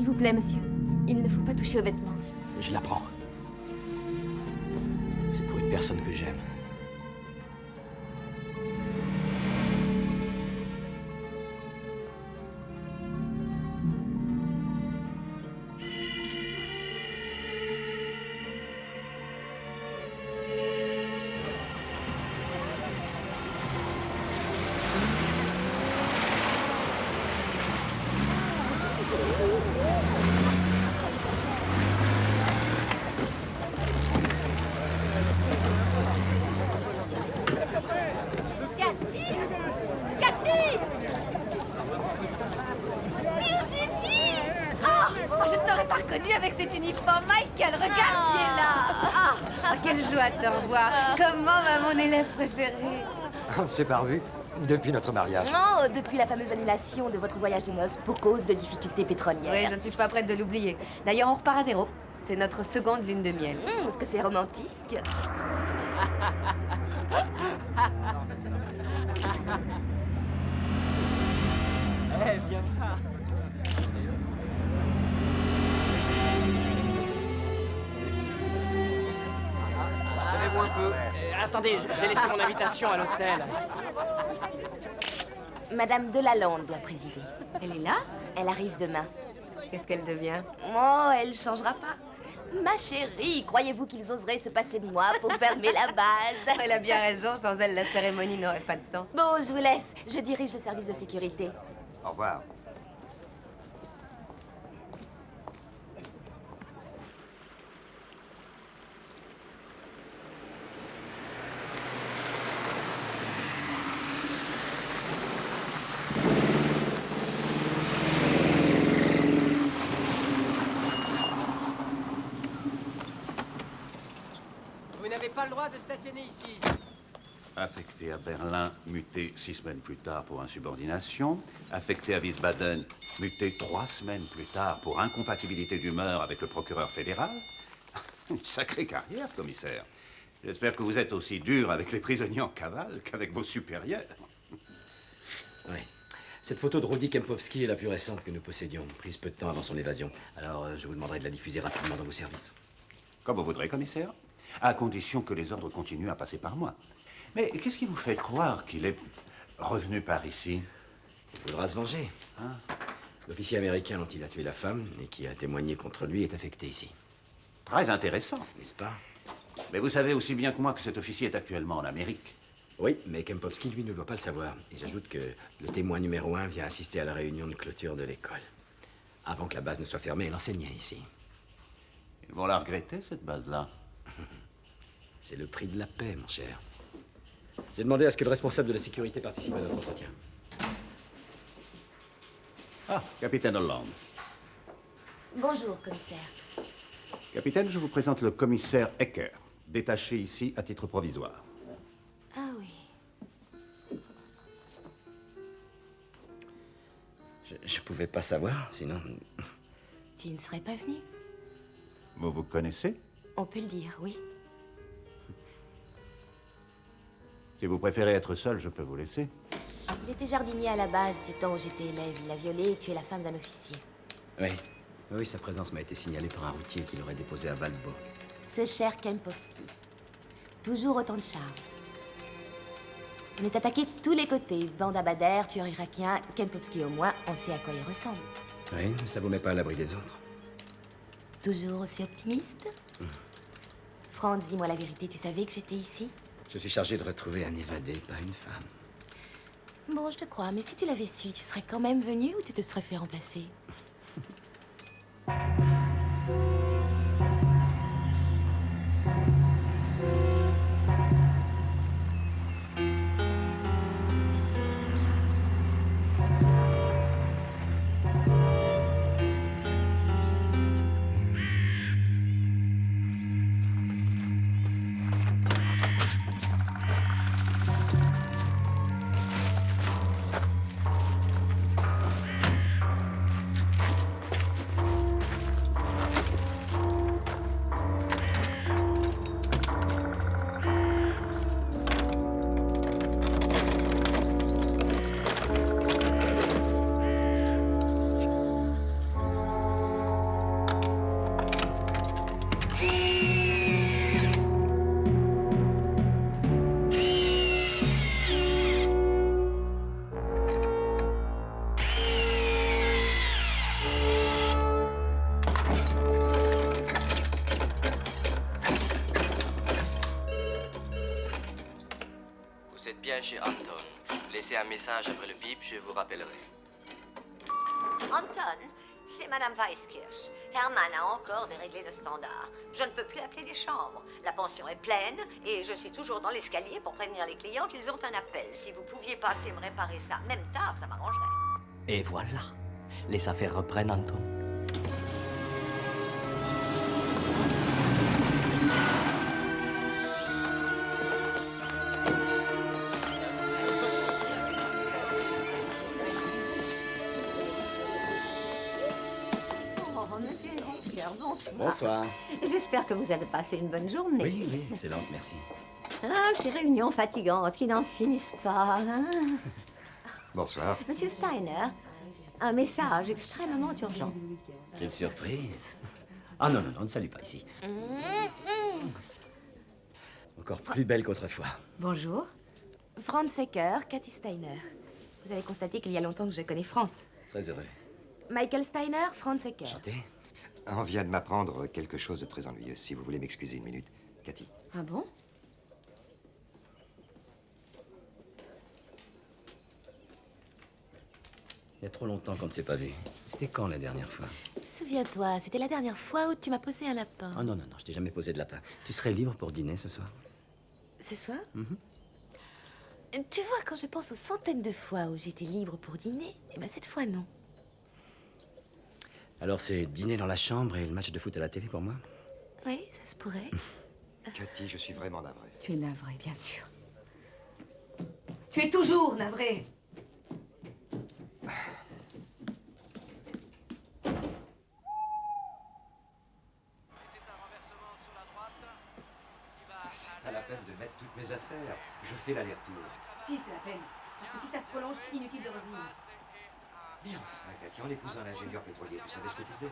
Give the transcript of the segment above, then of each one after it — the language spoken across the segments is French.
S'il vous plaît, monsieur. Il ne faut pas toucher aux vêtements. Je la prends. C'est pour une personne que j'aime. Avec cet uniforme, Michael, regarde qui est là. Quelle joie de te revoir. Comment va mon élève préféré? On ne s'est pas revu depuis notre mariage. Non, depuis la fameuse annulation de votre voyage de noces pour cause de difficultés pétrolières. Oui, je ne suis pas prête de l'oublier. D'ailleurs, on repart à zéro. C'est notre seconde lune de miel. Est-ce que c'est romantique? Viens ça. Levez-vous un peu. Attendez, j'ai laissé mon invitation à l'hôtel. Madame Delalande doit présider. Elle est là? Elle arrive demain. Qu'est-ce qu'elle devient? Oh, elle changera pas. Ma chérie, croyez-vous qu'ils oseraient se passer de moi pour fermer la base? Elle a bien raison, sans elle, la cérémonie n'aurait pas de sens. Bon, je vous laisse. Je dirige le service de sécurité. Au revoir. Vous n'avez pas le droit de stationner ici. Affecté à Berlin, muté 6 semaines plus tard pour insubordination. Affecté à Wiesbaden, muté 3 semaines plus tard pour incompatibilité d'humeur avec le procureur fédéral. Une sacrée carrière, commissaire. J'espère que vous êtes aussi dur avec les prisonniers en cavale qu'avec vos supérieurs. Oui. Cette photo de Rudy Kempowski est la plus récente que nous possédions, prise peu de temps avant son évasion. Alors, je vous demanderai de la diffuser rapidement dans vos services. Comme vous voudrez, commissaire. À condition que les ordres continuent à passer par moi. Mais qu'est-ce qui vous fait croire qu'il est revenu par ici? Il faudra se venger. Hein? L'officier américain dont il a tué la femme et qui a témoigné contre lui est affecté ici. Très intéressant. N'est-ce pas? Mais vous savez aussi bien que moi que cet officier est actuellement en Amérique. Oui, mais Kempowski, lui, ne doit pas le savoir. Et j'ajoute que le témoin numéro 1 vient assister à la réunion de clôture de l'école. Avant que la base ne soit fermée, elle enseignait ici. Ils vont la regretter, cette base-là. C'est le prix de la paix, mon cher. J'ai demandé à ce que le responsable de la sécurité participe à notre entretien. Ah, capitaine Holland. Bonjour, commissaire. Capitaine, je vous présente le commissaire Ecker, détaché ici à titre provisoire. Ah oui. Je pouvais pas savoir, sinon... Tu ne serais pas venu? Vous vous connaissez? On peut le dire, oui. Si vous préférez être seul, je peux vous laisser. Il était jardinier à la base du temps où j'étais élève. Il a violé et tué la femme d'un officier. Oui. Oui, sa présence m'a été signalée par un routier qui l'aurait déposé à Waldburg. Ce cher Kempowski. Toujours autant de charme. On est attaqué de tous les côtés. Bande à Bader, tueur irakien, Kempowski au moins, on sait à quoi il ressemble. Oui, mais ça vous met pas à l'abri des autres. Toujours aussi optimiste? Franz, dis-moi la vérité, tu savais que j'étais ici? Je suis chargé de retrouver un évadé, pas une femme. Bon, je te crois, mais si tu l'avais su, tu serais quand même venu ou tu te serais fait remplacer? Vous êtes bien chez Anton. Laissez un message après le bip, je vous rappellerai. Anton, c'est Madame Weiskirch. Hermann a encore déréglé le standard. Je ne peux plus appeler les chambres. La pension est pleine et je suis toujours dans l'escalier pour prévenir les clients qu'ils ont un appel. Si vous pouviez passer me réparer ça, même tard, ça m'arrangerait. Et voilà. Les affaires reprennent, Anton. Oh, monsieur Hecker, bonsoir. Bonsoir. J'espère que vous avez passé une bonne journée. Oui, oui, excellente, merci. Ah, ces réunions fatigantes qui n'en finissent pas. Hein? Bonsoir. Monsieur Steiner, un message extrêmement urgent. Quelle surprise. Ah non, non, non, ne salue pas ici. Encore plus belle qu'autrefois. Bonjour. Franz Hecker, Cathy Steiner. Vous avez constaté qu'il y a longtemps que je connais Franz. Très heureux. Michael Steiner, Franz Hecker. Enchanté. On vient de m'apprendre quelque chose de très ennuyeux. Si vous voulez m'excuser une minute. Cathy. Ah bon? Il y a trop longtemps qu'on ne s'est pas vu. C'était quand la dernière fois? Souviens-toi, c'était la dernière fois où tu m'as posé un lapin. Oh non, non, non, je t'ai jamais posé de lapin. Tu serais libre pour dîner ce soir? Ce soir? Mhm. Tu vois, quand je pense aux centaines de fois où j'étais libre pour dîner, eh ben cette fois, non. Alors c'est dîner dans la chambre et le match de foot à la télé pour moi? Oui, ça se pourrait. Cathy, je suis vraiment navré. Tu es navré, bien sûr. Tu es toujours navré. C'est pas la peine de mettre toutes mes affaires. Je fais l'aller-retour. Si, c'est la peine. Parce que si ça se prolonge, inutile de revenir. Mais enfin, Cathy, en épousant l'ingénieur pétrolier, tu savais ce que tu faisais?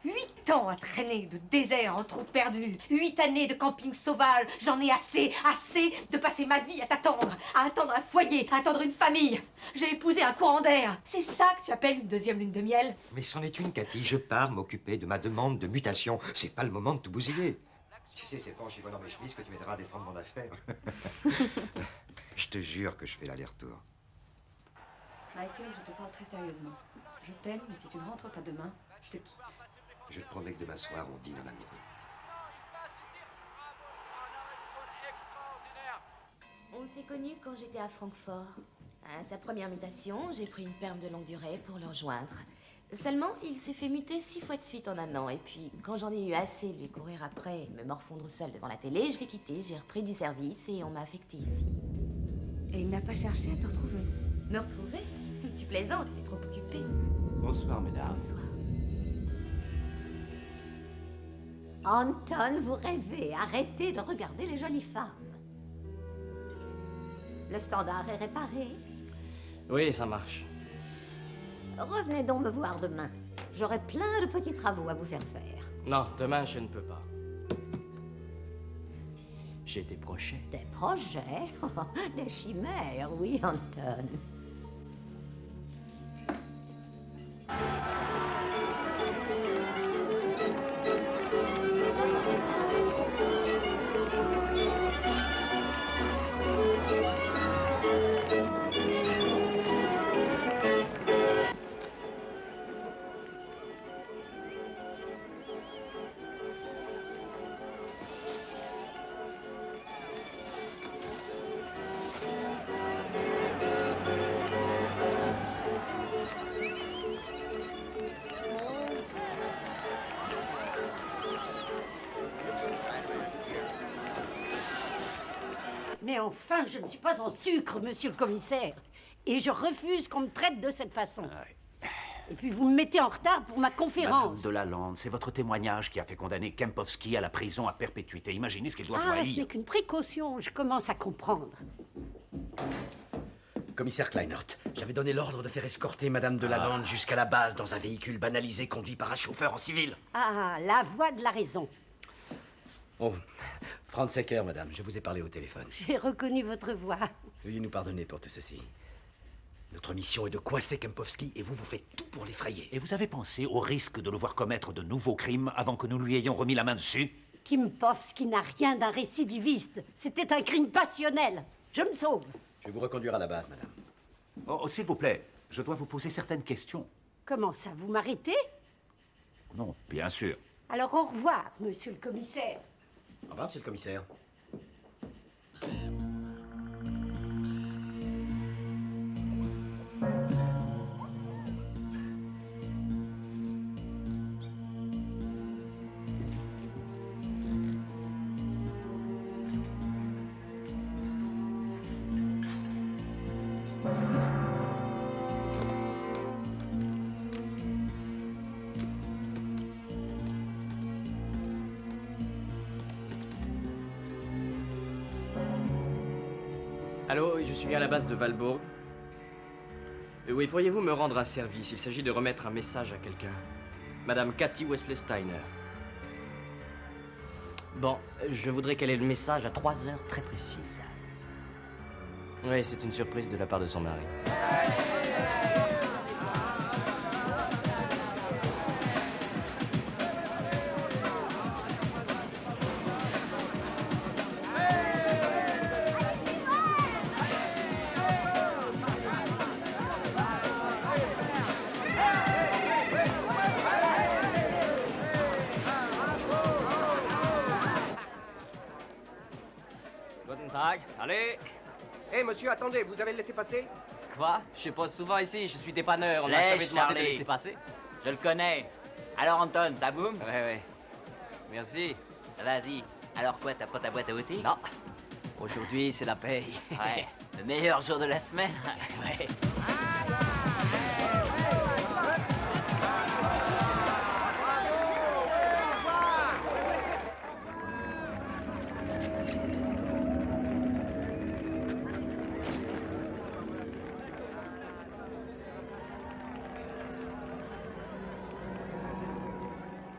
8 ans à traîner de désert en trous perdus. 8 années de camping sauvage. J'en ai assez, assez de passer ma vie à t'attendre. À attendre un foyer, à attendre une famille. J'ai épousé un courant d'air. C'est ça que tu appelles une deuxième lune de miel? Mais c'en est une, Cathy. Je pars m'occuper de ma demande de mutation. C'est pas le moment de tout bousiller. Tu sais, c'est pas en chiffonnant mes chemises que tu m'aideras à défendre mon affaire. Je te jure que je fais l'aller-retour. Michael, je te parle très sérieusement. Je t'aime, mais si tu ne rentres pas demain, je te quitte. Je te promets que demain soir, on dîne en amoureux. On s'est connus quand j'étais à Francfort. À sa première mutation, j'ai pris une perme de longue durée pour le rejoindre. Seulement, il s'est fait muter 6 fois de suite en un an. Et puis, quand j'en ai eu assez de lui courir après et de me morfondre seule devant la télé, je l'ai quitté, j'ai repris du service et on m'a affecté ici. Et il n'a pas cherché à te retrouver? Me retrouver? Tu plaisantes, il est trop occupé. Bonsoir, mesdames. Bonsoir. Anton, vous rêvez. Arrêtez de regarder les jolies femmes. Le standard est réparé. Oui, ça marche. Revenez donc me voir demain. J'aurai plein de petits travaux à vous faire faire. Non, demain, je ne peux pas. J'ai des projets. Des projets? Des chimères, oui, Anton. Mais enfin, je ne suis pas en sucre, monsieur le commissaire. Et je refuse qu'on me traite de cette façon. Et puis vous me mettez en retard pour ma conférence. Madame de Lalande, c'est votre témoignage qui a fait condamner Kempowski à la prison à perpétuité. Imaginez ce qu'il doit Ah, ce haïr. n'est qu'une précaution, je commence à comprendre. Commissaire Kleinert, j'avais donné l'ordre de faire escorter Madame de Lalande jusqu'à la base dans un véhicule banalisé conduit par un chauffeur en civil. Ah, la voix de la raison. Oh, Franz Hecker, madame, je vous ai parlé au téléphone. J'ai reconnu votre voix. Veuillez nous pardonner pour tout ceci. Notre mission est de coincer Kempowski et vous faites tout pour l'effrayer. Et vous avez pensé au risque de le voir commettre de nouveaux crimes avant que nous lui ayons remis la main dessus? Kempowski n'a rien d'un récidiviste. C'était un crime passionnel. Je me sauve. Je vais vous reconduire à la base, madame. Oh, s'il vous plaît, je dois vous poser certaines questions. Comment ça, vous m'arrêtez? Non, bien sûr. Alors au revoir, monsieur le commissaire. Au revoir, monsieur le commissaire. Allô, je suis à la base de Valbourg. Oui, pourriez-vous me rendre un service? Il s'agit de remettre un message à quelqu'un. Madame Cathy Wesley Steiner. Bon, je voudrais qu'elle ait le message à 3 heures très précises. Oui, c'est une surprise de la part de son mari. Guten Tag, allez. Hé, monsieur, attendez, vous avez le laissez-passer? Quoi? Je passe souvent ici, je suis dépanneur. On m'a Laisse, jamais demandé de Charlie. laisser passer. Je le connais. Alors, Anton, ça boum? Ouais. Merci. Vas-y. Alors quoi, t'as pas ta boîte à outils? Non. Aujourd'hui, c'est la paye. Ouais. Le meilleur jour de la semaine? Ouais.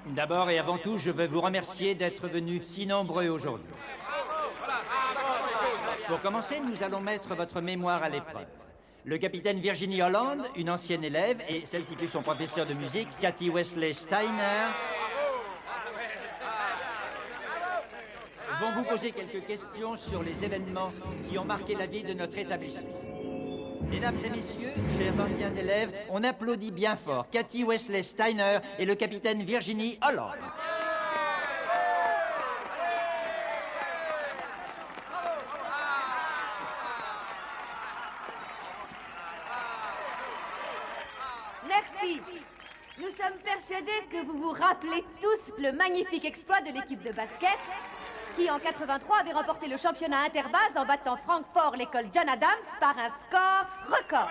D'abord et avant tout, je veux vous remercier d'être venus si nombreux aujourd'hui. Pour commencer, nous allons mettre votre mémoire à l'épreuve. Le capitaine Virginie Holland, une ancienne élève, et celle qui fut son professeur de musique, Cathy Wesley Steiner, vont vous poser quelques questions sur les événements qui ont marqué la vie de notre établissement. Mesdames et messieurs, chers anciens élèves, on applaudit bien fort Cathy Wesley Steiner et le capitaine Virginie Holland. Merci. Nous sommes persuadés que vous vous rappelez tous le magnifique exploit de l'équipe de basket qui, en 83, avait remporté le championnat interbase en battant Francfort, l'école John Adams, par un score record.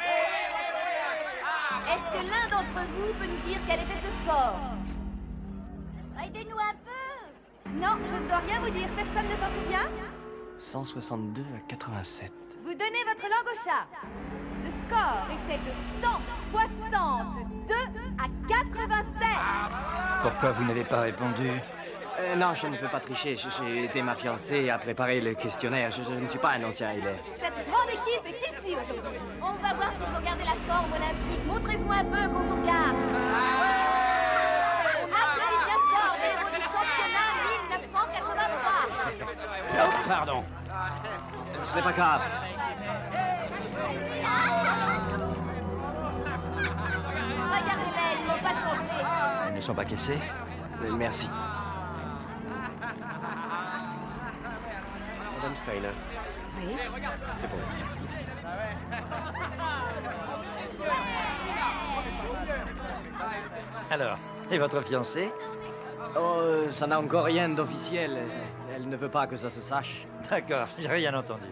Est-ce que l'un d'entre vous peut nous dire quel était ce score? Aidez-nous un peu. Non, je ne dois rien vous dire. Personne ne s'en souvient? 162 à 87. Vous donnez votre langue au chat. Le score était de 162 à 87. Pourquoi vous n'avez pas répondu? Non, je ne veux pas tricher. J'ai aidé ma fiancée à préparer le questionnaire. Je ne suis pas un ancien élève. Cette grande équipe est ici aujourd'hui. On va voir si vous regardez la forme olympique. Montrez-vous un peu qu'on vous regarde. On applaudit bien fort les héros du championnat 1983. Oh, pardon. Ce n'est pas grave. Regardez-les, ils n'ont pas changé. Ils ne sont pas cassés? Merci. Madame Steiner. Oui. C'est bon. Alors, et votre fiancée? Oh, ça n'a encore rien d'officiel. Elle ne veut pas que ça se sache. D'accord, j'ai rien entendu.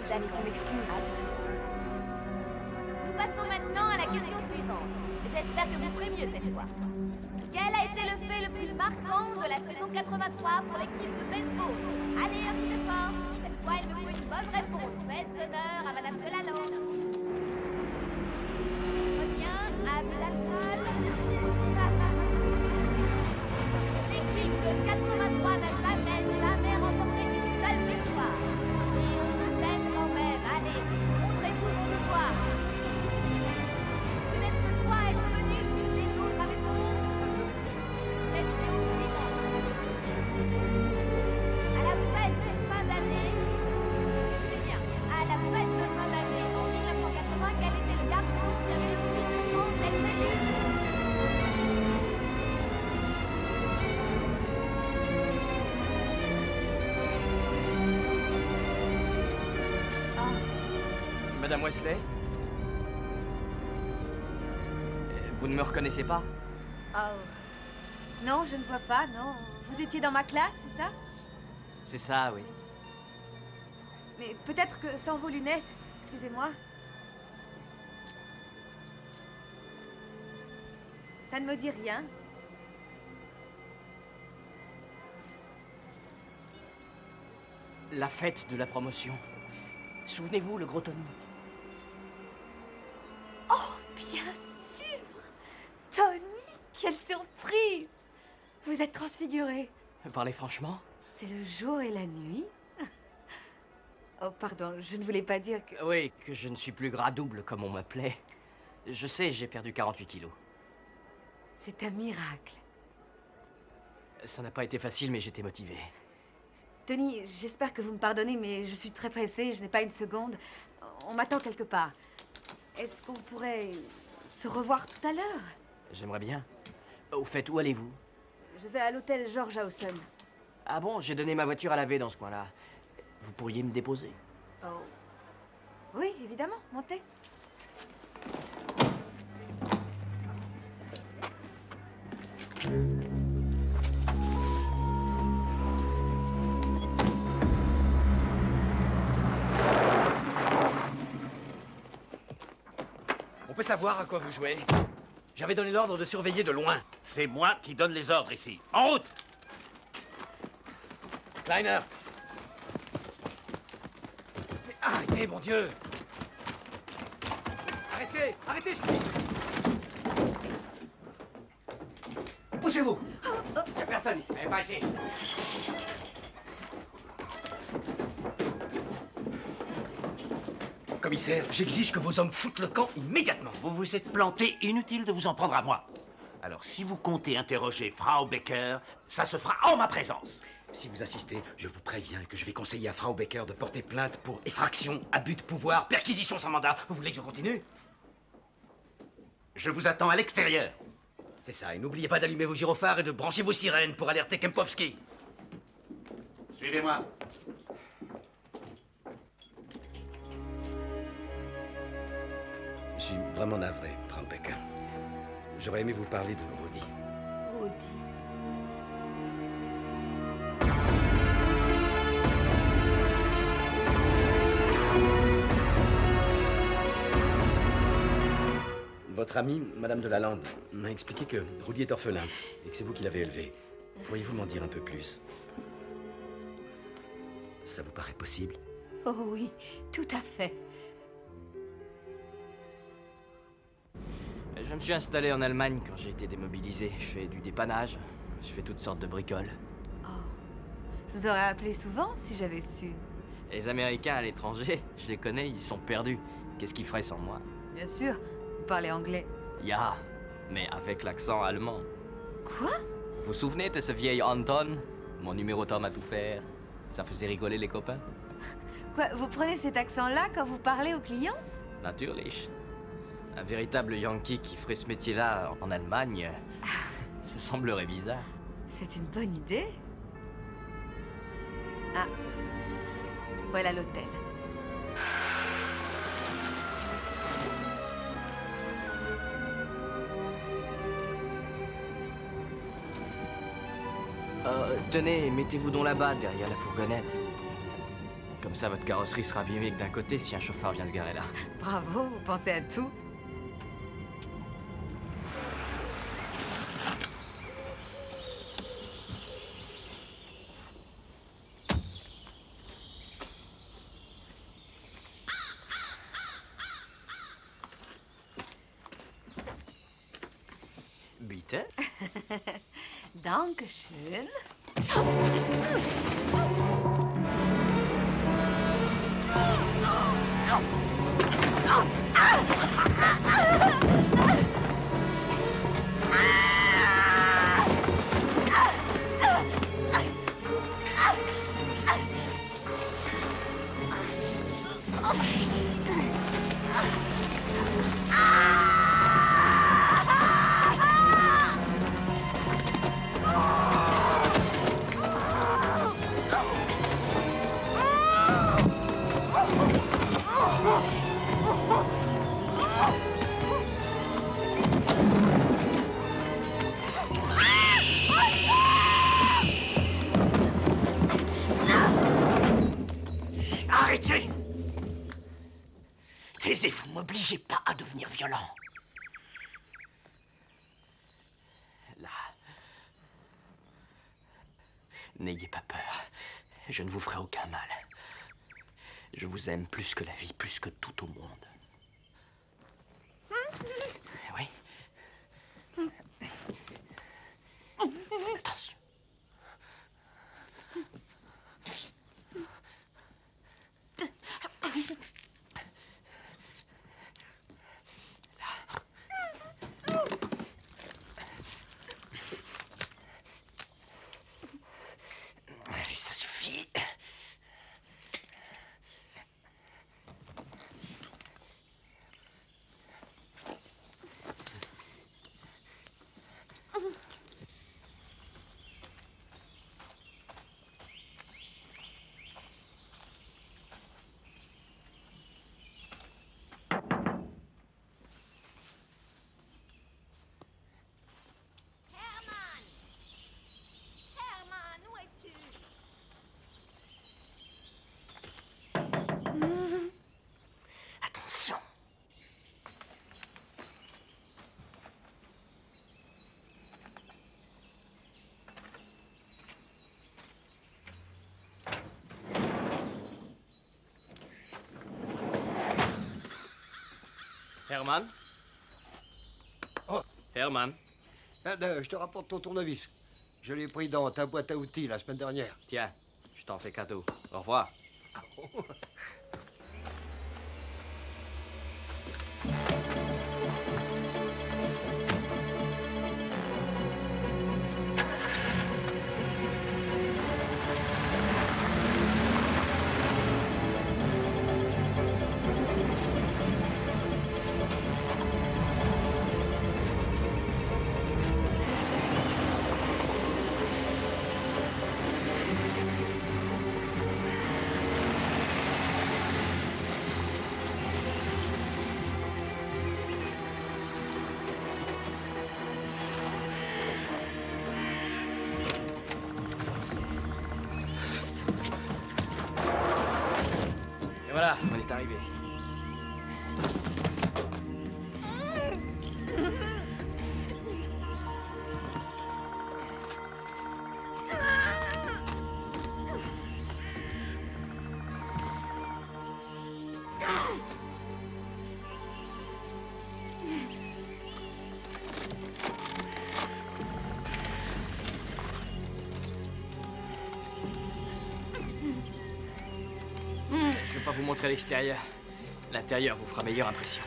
Danny, tu m'excuses. Nous passons maintenant à la question suivante. J'espère que vous ferez mieux cette fois. Quel a été le fait le plus marquant de la saison 83 pour l'équipe de baseball? Allez, un petit effort. Cette fois, il me faut une bonne réponse. Faites honneur à Madame Delalande. Bien, à de l'alcool. L'équipe de 83 n'a jamais remporté une seule victoire. Et on vous aime quand même. Allez, montrez-vous pour nous voir. Vous n'êtes que 3 à être venus. Les autres avaient trop honte. Restez au suivant. À la fête de fin d'année. Madame Wesley? Vous ne me reconnaissez pas? Oh. Non, je ne vois pas, non. Vous étiez dans ma classe, c'est ça? C'est ça, oui. Mais peut-être que sans vos lunettes. Excusez-moi. Ça ne me dit rien. La fête de la promotion. Souvenez-vous, le gros Tony. Oh, bien sûr! Tony, quelle surprise! Vous êtes transfiguré. Parlez franchement? C'est le jour et la nuit? Oh, pardon, je ne voulais pas dire que... Oui, que je ne suis plus gras double comme on m'appelait. Je sais, j'ai perdu 48 kilos. C'est un miracle. Ça n'a pas été facile, mais j'étais motivé. Tony, j'espère que vous me pardonnez, mais je suis très pressée, je n'ai pas une seconde. On m'attend quelque part. Est-ce qu'on pourrait se revoir tout à l'heure? J'aimerais bien. Au fait, où allez-vous? Je vais à l'hôtel George Howson. Ah bon, j'ai donné ma voiture à laver dans ce coin-là. Vous pourriez me déposer? Oh. Oui, évidemment, montez. On peut savoir à quoi vous jouez? J'avais donné l'ordre de surveiller de loin. C'est moi qui donne les ordres ici. En route! Kleiner! Mais arrêtez, mon Dieu! Arrêtez! Arrêtez, je vous dis! Poussez-vous! Il n'y a personne ici, mais pas ici. Commissaire, j'exige que vos hommes foutent le camp immédiatement. Vous vous êtes planté, inutile de vous en prendre à moi. Alors, si vous comptez interroger Frau Becker, ça se fera en ma présence. Si vous insistez, je vous préviens que je vais conseiller à Frau Becker de porter plainte pour effraction, abus de pouvoir, perquisition sans mandat. Vous voulez que je continue? Je vous attends à l'extérieur. C'est ça, et n'oubliez pas d'allumer vos gyrophares et de brancher vos sirènes pour alerter Kempowski. Suivez-moi. Je suis vraiment navré, Frau Becker. J'aurais aimé vous parler de Rudy. Rudy. Votre amie, Madame de Lalande, m'a expliqué que Rudy est orphelin et que c'est vous qui l'avez élevé. Pourriez-vous m'en dire un peu plus? Ça vous paraît possible? Oh oui, tout à fait. Je me suis installé en Allemagne quand j'ai été démobilisé. Je fais du dépannage, je fais toutes sortes de bricoles. Oh. Je vous aurais appelé souvent si j'avais su. Les Américains à l'étranger, je les connais, ils sont perdus. Qu'est-ce qu'ils feraient sans moi? Bien sûr, vous parlez anglais. Ya, mais avec l'accent allemand. Quoi? Vous vous souvenez de ce vieil Anton? Mon numéro Tom à tout faire. Ça faisait rigoler les copains. Quoi, vous prenez cet accent-là quand vous parlez aux clients? Natürlich. Un véritable Yankee qui ferait ce métier-là en Allemagne, ça semblerait bizarre. C'est une bonne idée. Ah, voilà l'hôtel. Tenez, mettez-vous donc là-bas, derrière la fourgonnette. Comme ça, votre carrosserie sera bien mieux que d'un côté si un chauffeur vient se garer là. Bravo, vous pensez à tout. Bitte? Dankeschön. Arrêtez! Taisez-vous, m'obligez pas à devenir violent. Là. N'ayez pas peur. Je ne vous ferai aucun mal. Je vous aime plus que la vie, plus que tout au monde. Oui. Attention. Allez, ça suffit. Herman, où es-tu? Attention. Herman? Oh. Herman? Je te rapporte ton tournevis. Je l'ai pris dans ta boîte à outils la semaine dernière. Tiens, je t'en fais cadeau. Au revoir. Et voilà, on est arrivé. Je vais pas vous montrer l'extérieur. L'intérieur vous fera meilleure impression.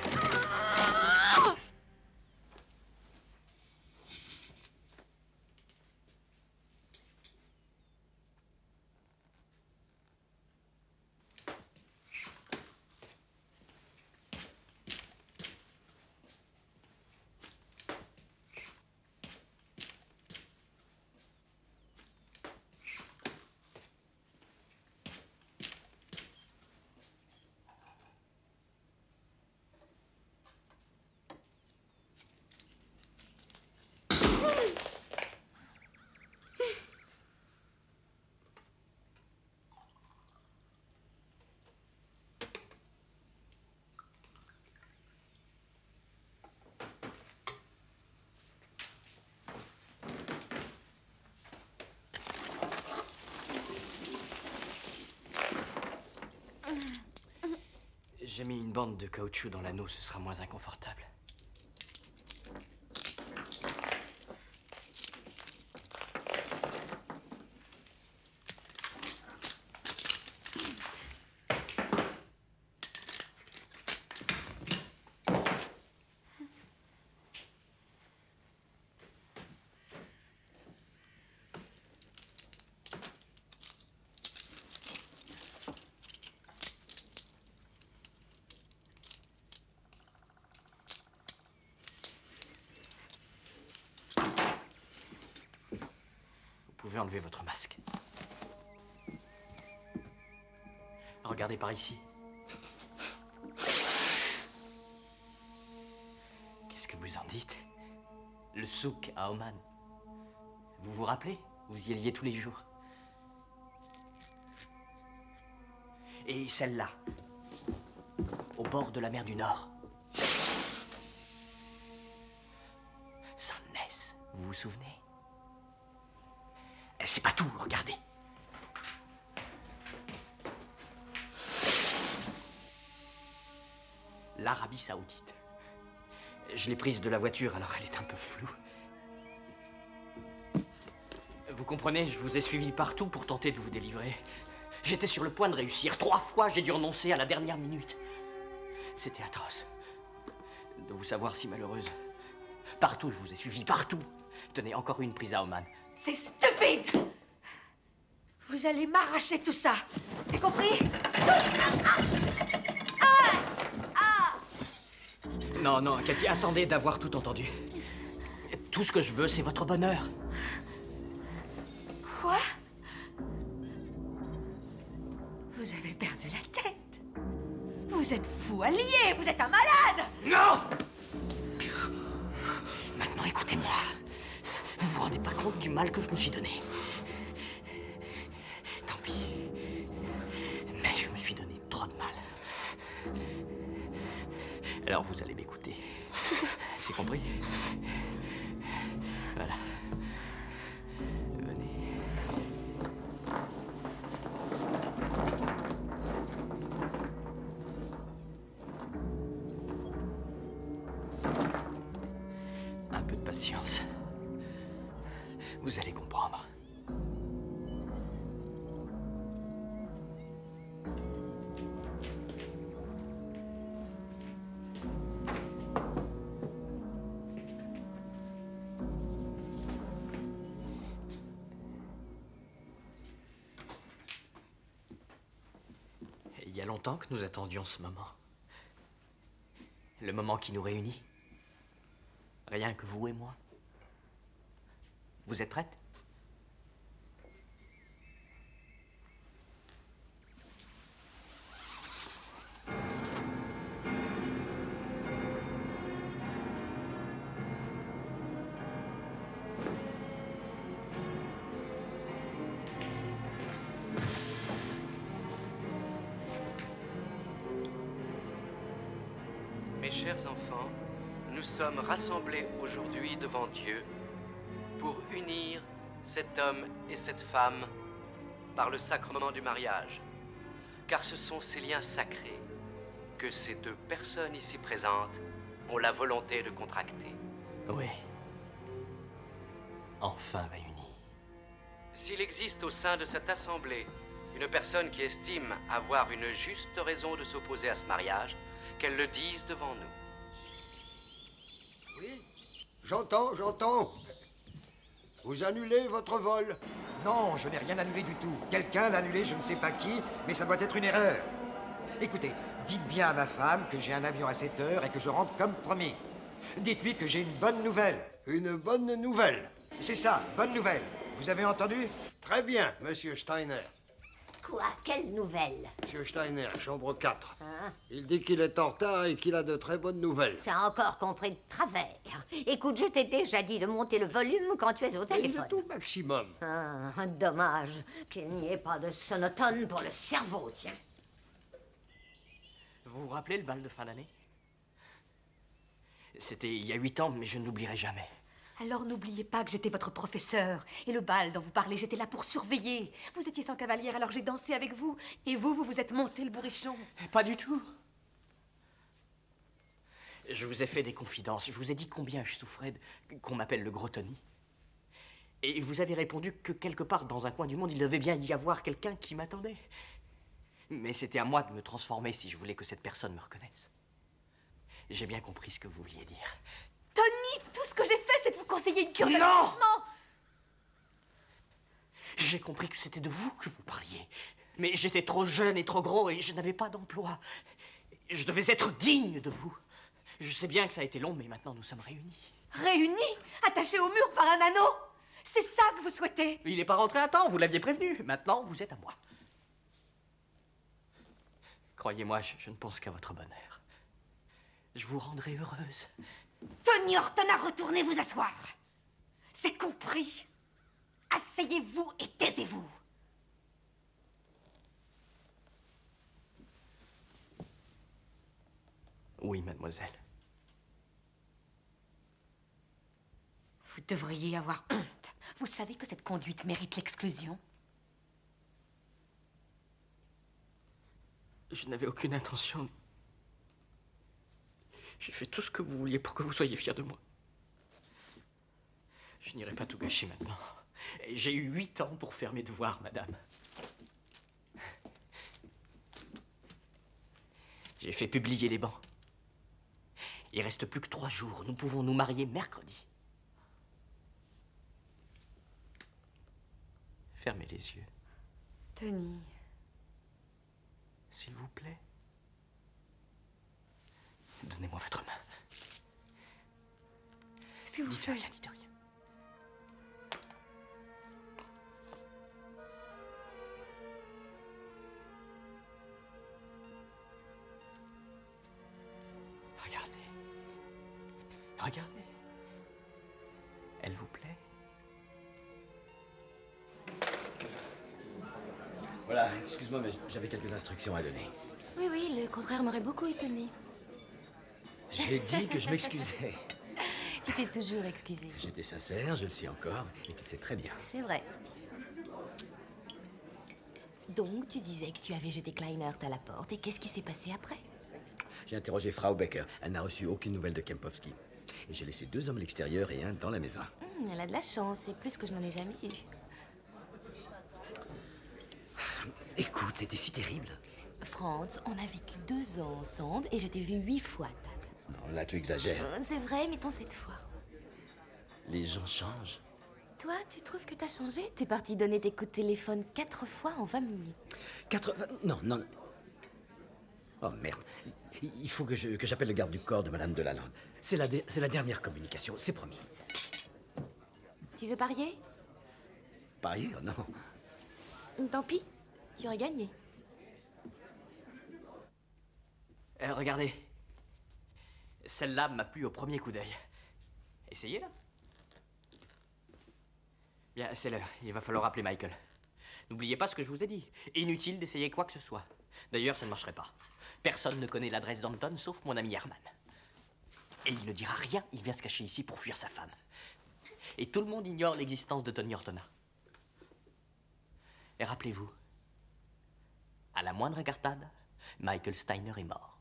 J'ai mis une bande de caoutchouc dans l'anneau, ce sera moins inconfortable. Vous pouvez enlever votre masque. Regardez par ici. Qu'est-ce que vous en dites? Le souk à Oman. Vous vous rappelez? Vous y alliez tous les jours. Et celle-là, au bord de la mer du Nord. Sandness, vous vous souvenez? C'est pas tout, regardez. L'Arabie Saoudite. Je l'ai prise de la voiture, alors elle est un peu floue. Vous comprenez, je vous ai suivi partout pour tenter de vous délivrer. J'étais sur le point de réussir. 3 fois, j'ai dû renoncer à la dernière minute. C'était atroce de vous savoir si malheureuse. Partout, je vous ai suivi, partout. Tenez, encore une prise à Oman. C'est stupide! Vous allez m'arracher tout ça. C'est compris? Non, non, Cathy, attendez d'avoir tout entendu. Tout ce que je veux, c'est votre bonheur. Quoi? Vous avez perdu la tête. Vous êtes fou allié, vous êtes un malade! Non! Maintenant, écoutez-moi. Vous vous rendez pas compte du mal que je me suis donné. Tant pis. Mais je me suis donné trop de mal. Alors vous allez m'écouter. C'est compris? Voilà. Venez. Un peu de patience. Vous allez comprendre. Il y a longtemps que nous attendions ce moment. Le moment qui nous réunit. Rien que vous et moi. Vous êtes prête? Mes chers enfants, nous sommes rassemblés aujourd'hui devant Dieu pour unir cet homme et cette femme par le sacrement du mariage, car ce sont ces liens sacrés que ces 2 personnes ici présentes ont la volonté de contracter. Oui. Enfin réunis. S'il existe au sein de cette assemblée une personne qui estime avoir une juste raison de s'opposer à ce mariage, qu'elle le dise devant nous. Oui, j'entends. Vous annulez votre vol? Non, je n'ai rien annulé du tout. Quelqu'un l'a annulé, je ne sais pas qui, mais ça doit être une erreur. Écoutez, dites bien à ma femme que j'ai un avion à 7 heures et que je rentre comme promis. Dites-lui que j'ai une bonne nouvelle. Une bonne nouvelle? C'est ça, bonne nouvelle. Vous avez entendu? Très bien, monsieur Steiner. Quoi? Quelle nouvelle? Monsieur Steiner, chambre 4. Hein? Il dit qu'il est en retard et qu'il a de très bonnes nouvelles. Tu as encore compris de travers. Écoute, je t'ai déjà dit de monter le volume quand tu es au téléphone. Il est au maximum. Ah, dommage qu'il n'y ait pas de sonotone pour le cerveau, tiens. Vous vous rappelez le bal de fin d'année? C'était il y a 8 ans, mais je ne l'oublierai jamais. Alors n'oubliez pas que j'étais votre professeur. Et le bal dont vous parlez, j'étais là pour surveiller. Vous étiez sans cavalière, alors j'ai dansé avec vous. Et vous vous êtes monté le bourrichon. Pas du tout. Je vous ai fait des confidences. Je vous ai dit combien je souffrais qu'on m'appelle le gros Tony. Et vous avez répondu que quelque part dans un coin du monde, il devait bien y avoir quelqu'un qui m'attendait. Mais c'était à moi de me transformer si je voulais que cette personne me reconnaisse. J'ai bien compris ce que vous vouliez dire. Tony, tout ce que j'ai fait, c'est de vous conseiller une cure Non! d'amincissement. J'ai compris que c'était de vous que vous parliez. Mais j'étais trop jeune et trop gros et je n'avais pas d'emploi. Je devais être digne de vous. Je sais bien que ça a été long, mais maintenant nous sommes réunis. Réunis? Attachés au mur par un anneau? C'est ça que vous souhaitez? Il n'est pas rentré à temps, vous l'aviez prévenu. Maintenant, vous êtes à moi. Croyez-moi, je ne pense qu'à votre bonheur. Je vous rendrai heureuse. Tony Horton a retourné vous asseoir. C'est compris. Asseyez-vous et taisez-vous. Oui, mademoiselle. Vous devriez avoir honte. Vous savez que cette conduite mérite l'exclusion. Je n'avais aucune intention. J'ai fait tout ce que vous vouliez pour que vous soyez fiers de moi. Je n'irai pas tout gâcher maintenant. J'ai eu 8 ans pour faire mes devoirs, madame. J'ai fait publier les bans. Il reste plus que 3 jours. Nous pouvons nous marier mercredi. Fermez les yeux. Tony. S'il vous plaît. Donnez-moi votre main. S'il vous plaît. Dites rien, dites rien. Regardez. Regardez. Elle vous plaît? Voilà, excuse-moi, mais j'avais quelques instructions à donner. Oui, oui, le contraire m'aurait beaucoup étonné. J'ai dit que je m'excusais. Tu t'es toujours excusé. J'étais sincère, je le suis encore, et tu le sais très bien. C'est vrai. Donc, tu disais que tu avais jeté Kleinert à la porte, et qu'est-ce qui s'est passé après? J'ai interrogé Frau Becker. Elle n'a reçu aucune nouvelle de Kempowski. Et j'ai laissé 2 hommes à l'extérieur et un dans la maison. Elle a de la chance, c'est plus que je n'en ai jamais eu. Écoute, c'était si terrible. Franz, on a vécu 2 ans ensemble, et je t'ai vu 8 fois à table. Non, là, tu exagères. C'est vrai, mettons cette fois. Les gens changent. Toi, tu trouves que t'as changé? T'es parti donner tes coups de téléphone 4 fois en 20 minutes. 4... Non, non. Oh, merde. Il faut que j'appelle le garde du corps de Madame Delalande. C'est la dernière communication, c'est promis. Tu veux parier? Parier? Oh, non. Tant pis, tu aurais gagné. Regardez. Celle-là m'a plu au premier coup d'œil. Essayez-la. Bien, c'est l'heure. Il va falloir appeler Michael. N'oubliez pas ce que je vous ai dit. Inutile d'essayer quoi que ce soit. D'ailleurs, ça ne marcherait pas. Personne ne connaît l'adresse d'Anton, sauf mon ami Herman. Et il ne dira rien, il vient se cacher ici pour fuir sa femme. Et tout le monde ignore l'existence de Tony Ortona. Et rappelez-vous, à la moindre incartade, Michael Steiner est mort.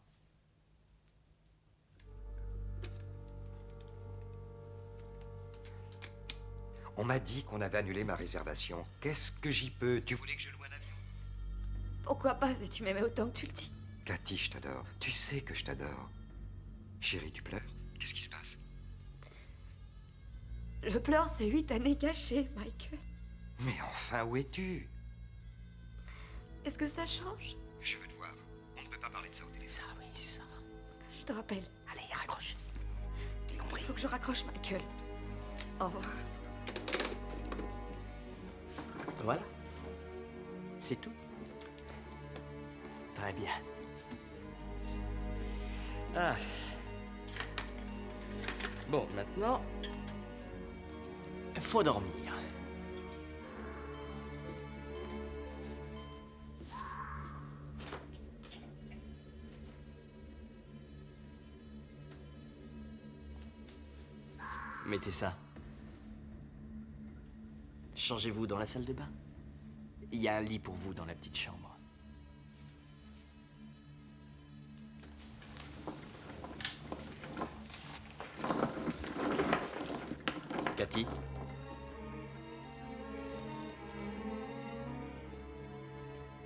On m'a dit qu'on avait annulé ma réservation. Qu'est-ce que j'y peux? Tu voulais que je loue un avion? Pourquoi pas si tu m'aimais autant que tu le dis? Cathy, je t'adore. Tu sais que je t'adore. Chérie, tu pleures? Qu'est-ce qui se passe? Je pleure ces 8 années cachées, Michael. Mais enfin, où es-tu? Est-ce que ça change? Je veux te voir. On ne peut pas parler de ça au téléphone. Ça, oui, c'est ça. Je te rappelle. Allez, raccroche. Il faut que je raccroche, Michael. Au revoir. Voilà. C'est tout. Très bien. Ah. Bon, maintenant, faut dormir. Mettez ça. Changez-vous dans la salle de bain. Il y a un lit pour vous dans la petite chambre. Cathy?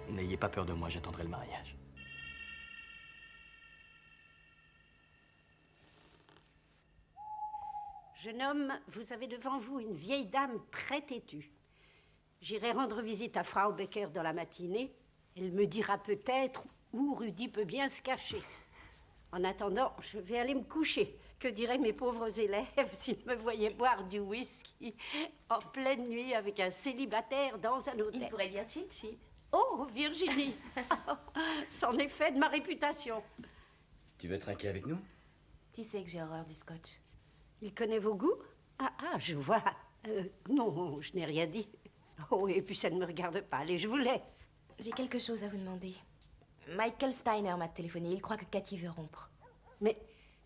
N'ayez pas peur de moi, j'attendrai le mariage. Jeune homme, vous avez devant vous une vieille dame très têtue. J'irai rendre visite à Frau Becker dans la matinée. Elle me dira peut-être où Rudy peut bien se cacher. En attendant, je vais aller me coucher. Que diraient mes pauvres élèves s'ils me voyaient boire du whisky en pleine nuit avec un célibataire dans un hôtel? Il pourrait dire Chichi. Oh, Virginie, c'en est fait de ma réputation. Tu veux trinquer avec nous? Tu sais que j'ai horreur du scotch. Il connaît vos goûts? Ah, je vois. Non, je n'ai rien dit. Oh, et puis ça ne me regarde pas. Allez, je vous laisse. J'ai quelque chose à vous demander. Michael Steiner m'a téléphoné. Il croit que Cathy veut rompre. Mais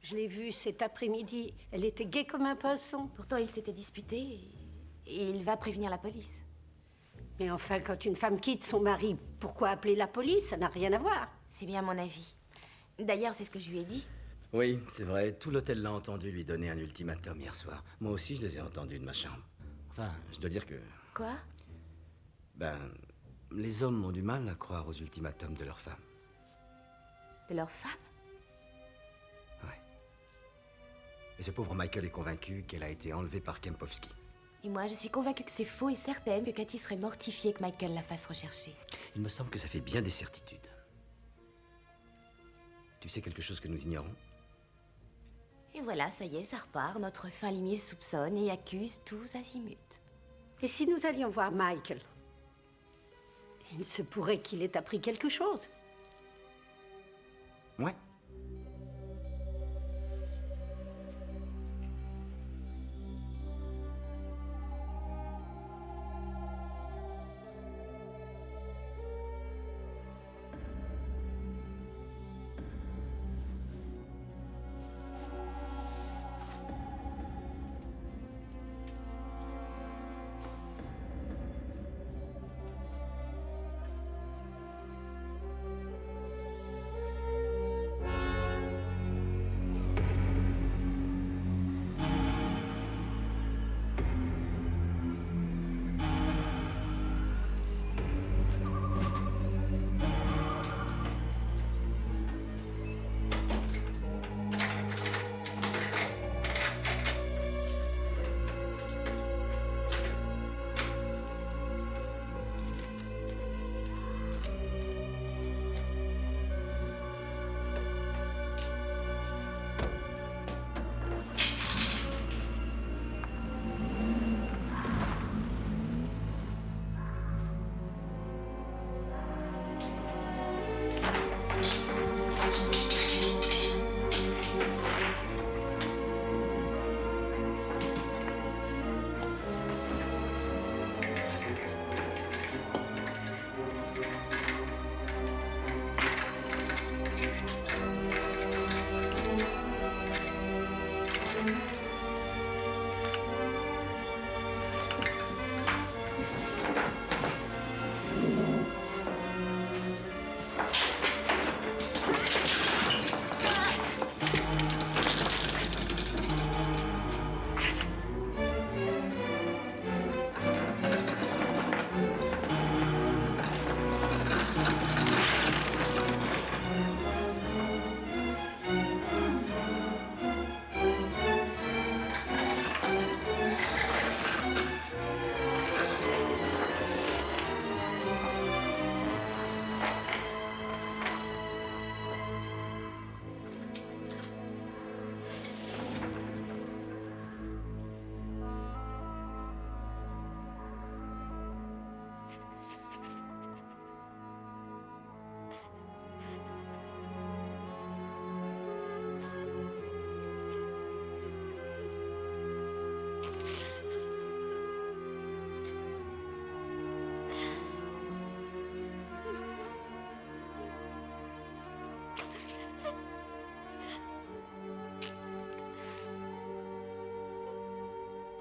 je l'ai vue cet après-midi. Elle était gaie comme un pinson. Pourtant, ils s'étaient disputés et il va prévenir la police. Mais enfin, quand une femme quitte son mari, pourquoi appeler la police? Ça n'a rien à voir. C'est bien mon avis. D'ailleurs, c'est ce que je lui ai dit. Oui, c'est vrai. Tout l'hôtel l'a entendu lui donner un ultimatum hier soir. Moi aussi, je les ai entendus de ma chambre. Enfin, je dois dire que... Quoi? Ben, les hommes ont du mal à croire aux ultimatums de leurs femmes. De leur femme? Et ce pauvre Michael est convaincu qu'elle a été enlevée par Kempowski. Et moi, je suis convaincue que c'est faux et certaine que Cathy serait mortifiée que Michael la fasse rechercher. Il me semble que ça fait bien des certitudes. Tu sais quelque chose que nous ignorons? Et voilà, ça y est, ça repart. Notre fin limier soupçonne et accuse tous azimuts. Et si nous allions voir Michael? Il se pourrait qu'il ait appris quelque chose. Ouais.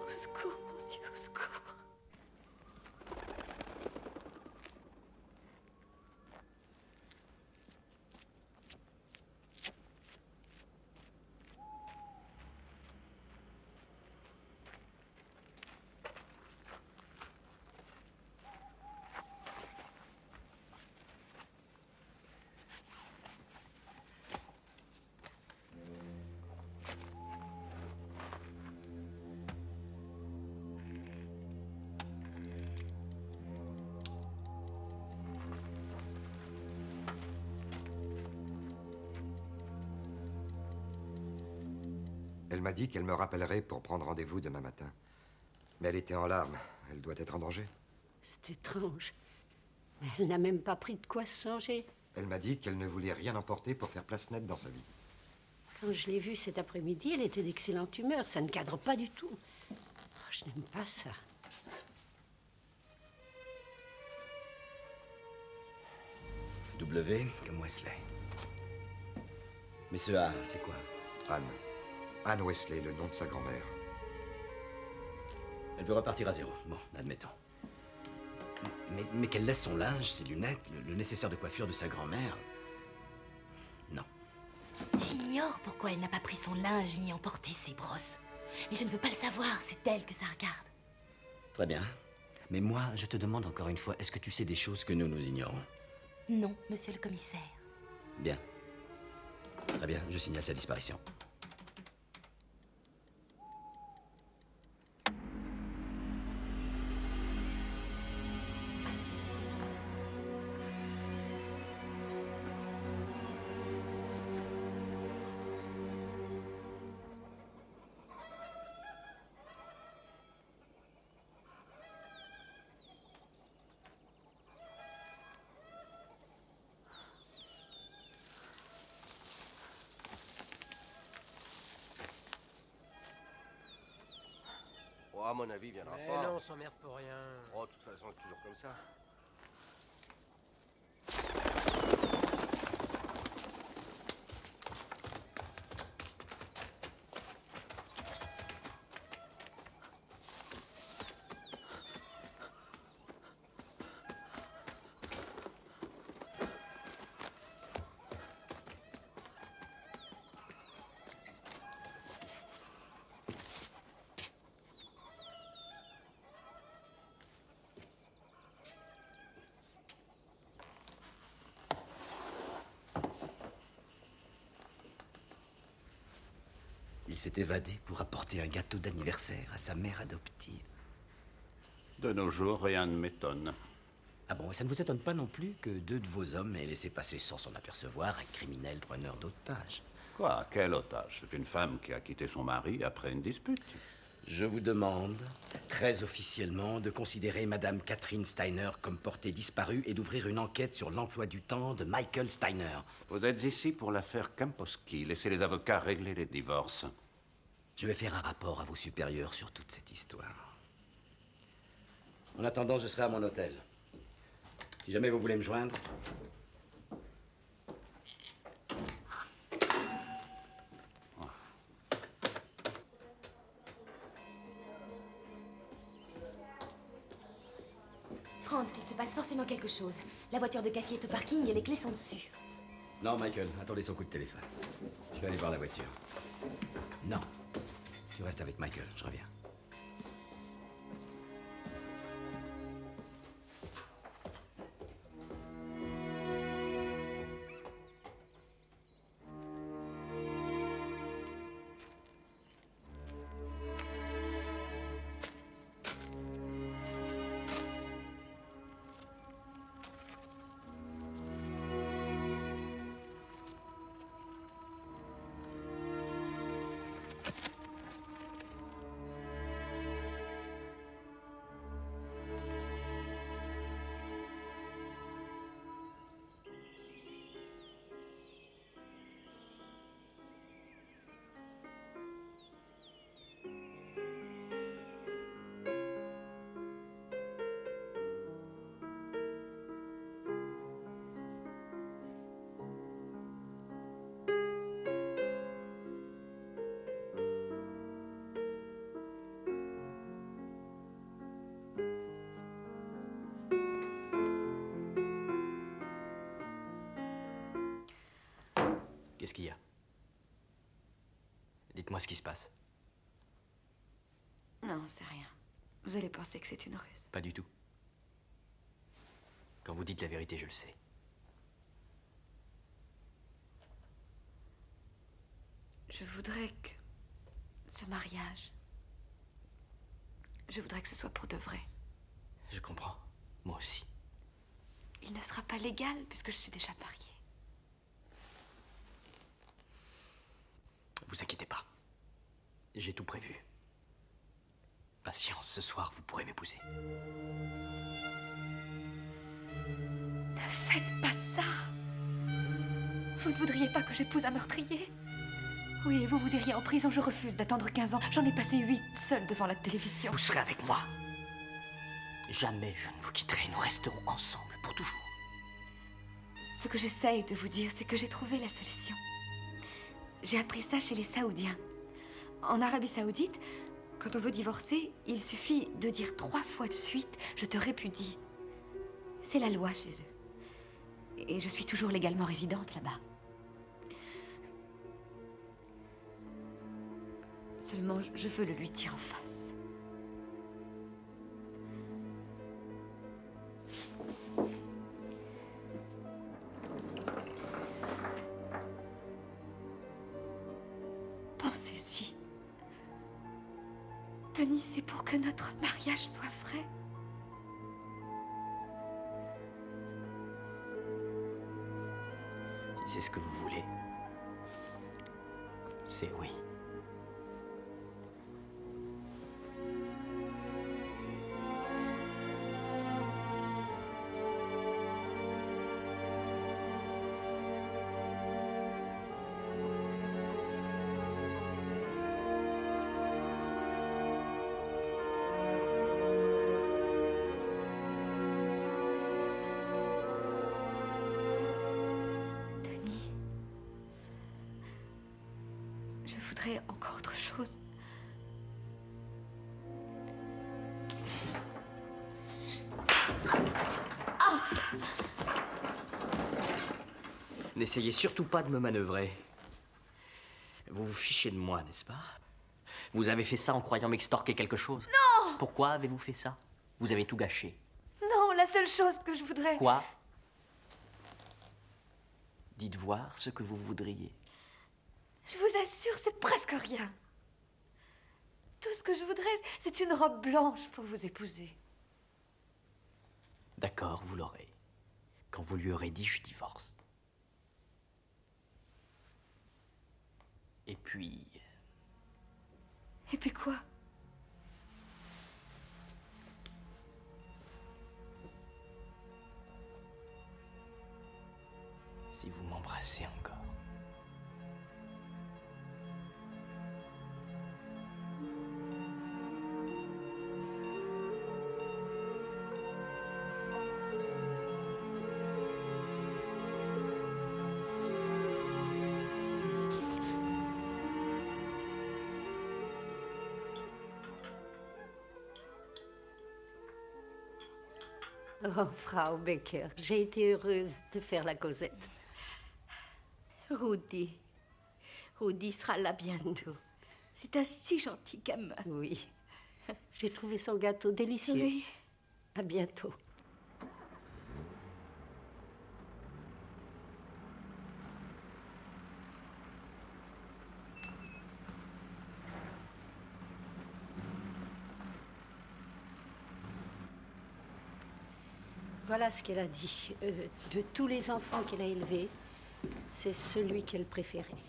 Au secours, mon Dieu, au secours. Elle m'a dit qu'elle me rappellerait pour prendre rendez-vous demain matin. Mais elle était en larmes. Elle doit être en danger. C'est étrange. Mais elle n'a même pas pris de quoi se changer. Elle m'a dit qu'elle ne voulait rien emporter pour faire place nette dans sa vie. Quand je l'ai vue cet après-midi, elle était d'excellente humeur. Ça ne cadre pas du tout. Oh, je n'aime pas ça. W comme Wesley. Mais ce A, c'est quoi? Anne. Anne Wesley, le nom de sa grand-mère. Elle veut repartir à zéro. Bon, admettons. Mais qu'elle laisse son linge, ses lunettes, le nécessaire de coiffure de sa grand-mère. Non. J'ignore pourquoi elle n'a pas pris son linge ni emporté ses brosses. Mais je ne veux pas le savoir, c'est elle que ça regarde. Très bien. Mais moi, je te demande encore une fois, est-ce que tu sais des choses que nous ignorons? Non, monsieur le commissaire. Bien. Très bien, je signale sa disparition. Oh, à mon avis, il viendra Mais pas. non, on s'emmerde pour rien. Oh, de toute façon, c'est toujours comme ça. Il s'est évadé pour apporter un gâteau d'anniversaire à sa mère adoptive. De nos jours, rien ne m'étonne. Ah bon, et ça ne vous étonne pas non plus que 2 de vos hommes aient laissé passer sans s'en apercevoir un criminel preneur d'otages? Quoi? Quel otage? C'est une femme qui a quitté son mari après une dispute. Je vous demande, très officiellement, de considérer Madame Catherine Steiner comme portée disparue et d'ouvrir une enquête sur l'emploi du temps de Michael Steiner. Vous êtes ici pour l'affaire Kempowski. Laissez les avocats régler les divorces. Je vais faire un rapport à vos supérieurs sur toute cette histoire. En attendant, je serai à mon hôtel. Si jamais vous voulez me joindre... Franz, il se passe forcément quelque chose. La voiture de Cathy est au parking et les clés sont dessus. Non, Michael, attendez son coup de téléphone. Je vais aller voir la voiture. Non. Tu restes avec Michael, je reviens. Qu'est-ce qu'il y a? Dites-moi ce qui se passe. Non, c'est rien. Vous allez penser que c'est une ruse. Pas du tout. Quand vous dites la vérité, je le sais. Je voudrais que ce mariage, je voudrais que ce soit pour de vrai. Je comprends. Moi aussi. Il ne sera pas légal puisque je suis déjà mariée. Vous inquiétez pas. J'ai tout prévu. Patience, ce soir, vous pourrez m'épouser. Ne faites pas ça. Vous ne voudriez pas que j'épouse un meurtrier? Oui, et vous iriez en prison. Je refuse d'attendre 15 ans. J'en ai passé 8 seule devant la télévision. Vous serez avec moi. Jamais je ne vous quitterai. Nous resterons ensemble pour toujours. Ce que j'essaye de vous dire, c'est que j'ai trouvé la solution. J'ai appris ça chez les Saoudiens. En Arabie Saoudite, quand on veut divorcer, il suffit de dire 3 fois de suite « je te répudie ». C'est la loi chez eux. Et je suis toujours légalement résidente là-bas. Seulement, je veux le lui dire en face. Pensez-y. Tony, c'est pour que notre mariage soit vrai. Si c'est ce que vous voulez, c'est oui. Je voudrais encore autre chose. N'essayez surtout pas de me manœuvrer. Vous vous fichez de moi, n'est-ce pas? Vous avez fait ça en croyant m'extorquer quelque chose? Non! Pourquoi avez-vous fait ça? Vous avez tout gâché. Non, la seule chose que je voudrais... Quoi? Dites voir ce que vous voudriez. Je vous assure, c'est presque rien. Tout ce que je voudrais, c'est une robe blanche pour vous épouser. D'accord, vous l'aurez. Quand vous lui aurez dit, je divorce. Et puis... Et puis quoi? Si vous m'embrassez encore. Oh, Frau Becker, j'ai été heureuse de faire la causette. Rudi sera là bientôt. C'est un si gentil gamin. Oui, j'ai trouvé son gâteau délicieux. Oui. À bientôt. Voilà ce qu'elle a dit. De tous les enfants qu'elle a élevés, c'est celui qu'elle préférait.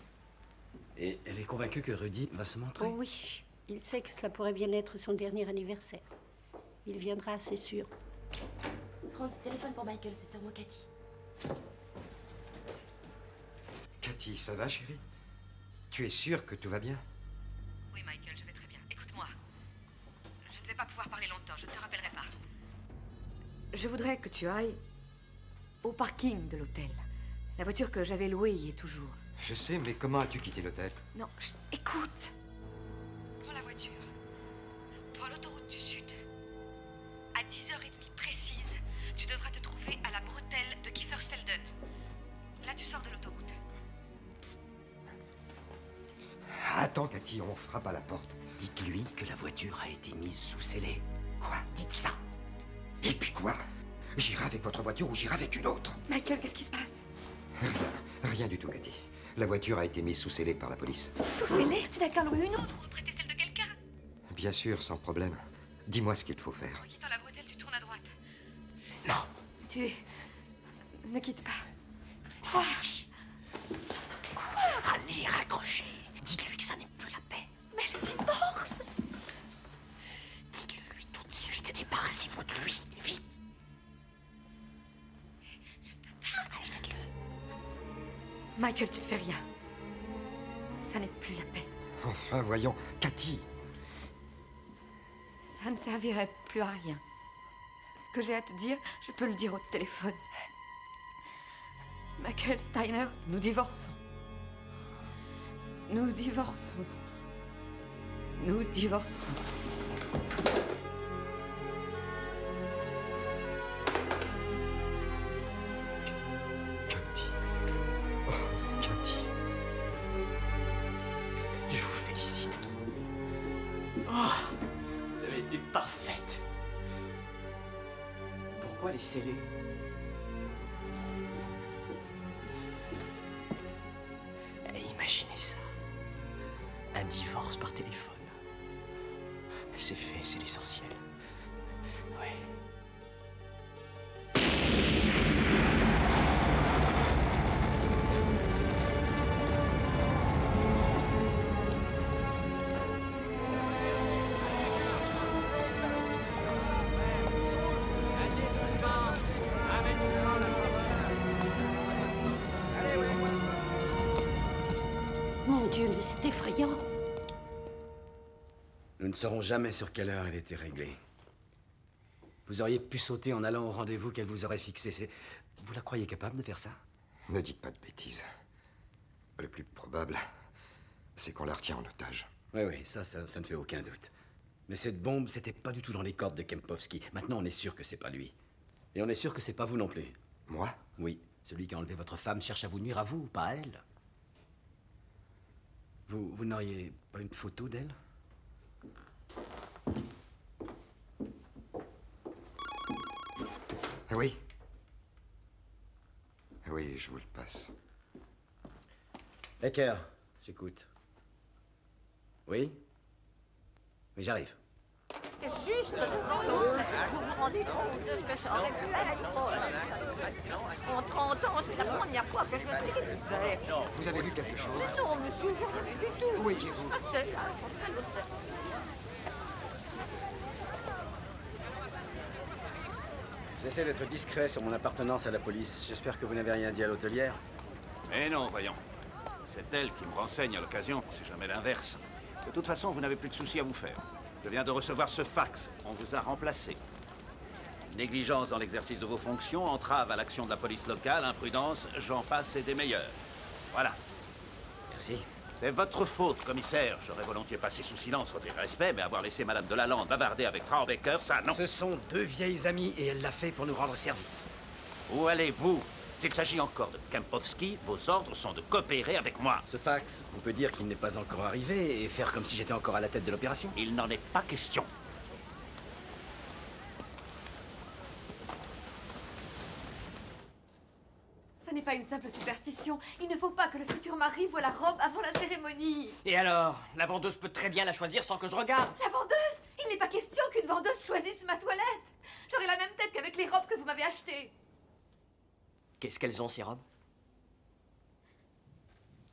Et elle est convaincue que Rudy va se montrer? Oh oui, il sait que cela pourrait bien être son dernier anniversaire. Il viendra, c'est sûr. Franz, téléphone pour Michael, c'est sûrement Cathy. Cathy, ça va, chérie? Tu es sûre que tout va bien? Oui, Michael, je vais très bien. Écoute-moi. Je ne vais pas pouvoir parler longtemps, je ne te rappellerai pas. Je voudrais que tu ailles au parking de l'hôtel. La voiture que j'avais louée y est toujours. Je sais, mais comment as-tu quitté l'hôtel? Non, écoute. Prends la voiture. Prends l'autoroute du Sud. À 10h30 précise, tu devras te trouver à la bretelle de Kiefersfelden. Là, tu sors de l'autoroute. Attends, Cathy, on frappe à la porte. Dites-lui que la voiture a été mise sous scellé. Quoi? Dites ça. Et puis quoi? J'irai avec votre voiture ou j'irai avec une autre? Michael, qu'est-ce qui se passe? Rien du tout, Cathy. La voiture a été mise sous scellé par la police. Sous scellé? Tu n'as qu'à louer une autre ou me prêter celle de quelqu'un? Bien sûr, sans problème. Dis-moi ce qu'il faut faire. En quittant la bretelle, tu tournes à droite. Non. Ne quitte pas. Ça suffit. Quoi? Allez, raccrochez. Dites-lui que ça n'est plus la peine. Mais le divorce! Dites-lui tout de suite et débarrassez-vous de lui. Vite. Allez, faites-le. Michael, tu ne fais rien. Ça n'est plus la peine. Enfin, voyons. Cathy. Ça ne servirait plus à rien. Ce que j'ai à te dire, je peux le dire au téléphone. Michael Steiner, nous divorçons. Nous divorçons. Nous divorçons. Cathy. Oh, Cathy. Je vous félicite. Oh, vous avez été parfaite. Pourquoi les sceller? Imaginez ça. Un divorce par téléphone. C'est fait, c'est l'essentiel. Ouais. Mon Dieu, mais c'est effrayant. Nous ne saurons jamais sur quelle heure elle était réglée. Vous auriez pu sauter en allant au rendez-vous qu'elle vous aurait fixé. Vous la croyez capable de faire ça? Ne dites pas de bêtises. Le plus probable, c'est qu'on la retient en otage. Oui, ça ne fait aucun doute. Mais cette bombe, c'était pas du tout dans les cordes de Kempowski. Maintenant, on est sûr que c'est pas lui. Et on est sûr que c'est pas vous non plus. Moi? Oui. Celui qui a enlevé votre femme cherche à vous nuire à vous, pas à elle. Vous n'auriez pas une photo d'elle? Oui. Oui, je vous le passe. Becker, j'écoute. Oui? Oui, j'arrive. Juste devant l'autre. Vous vous rendez compte de ce que ça aurait pu être? En 30 ans, c'est la première fois que je me dis qu'il fallait. Vous avez vu quelque chose? Non, monsieur, je n'ai vu du tout. Où étiez-vous? Ah, c'est là, en train de... J'essaie d'être discret sur mon appartenance à la police. J'espère que vous n'avez rien dit à l'hôtelière. Mais non, voyons. C'est elle qui me renseigne à l'occasion, c'est jamais l'inverse. De toute façon, vous n'avez plus de soucis à vous faire. Je viens de recevoir ce fax. On vous a remplacé. Négligence dans l'exercice de vos fonctions, entrave à l'action de la police locale, imprudence, j'en passe et des meilleurs. Voilà. Merci. C'est votre faute, commissaire. J'aurais volontiers passé sous silence votre irrespect, mais avoir laissé Madame Delalande bavarder avec Frau Becker, ça non. Ce sont deux vieilles amies et elle l'a fait pour nous rendre service. Où allez-vous? S'il s'agit encore de Kempowski, vos ordres sont de coopérer avec moi. Ce fax, on peut dire qu'il n'est pas encore arrivé et faire comme si j'étais encore à la tête de l'opération? Il n'en est pas question. Ce n'est pas une simple superstition. Il ne faut pas que le futur mari voie la robe avant la cérémonie. Et alors? La vendeuse peut très bien la choisir sans que je regarde. La vendeuse? Il n'est pas question qu'une vendeuse choisisse ma toilette. J'aurai la même tête qu'avec les robes que vous m'avez achetées. Qu'est-ce qu'elles ont, ces robes?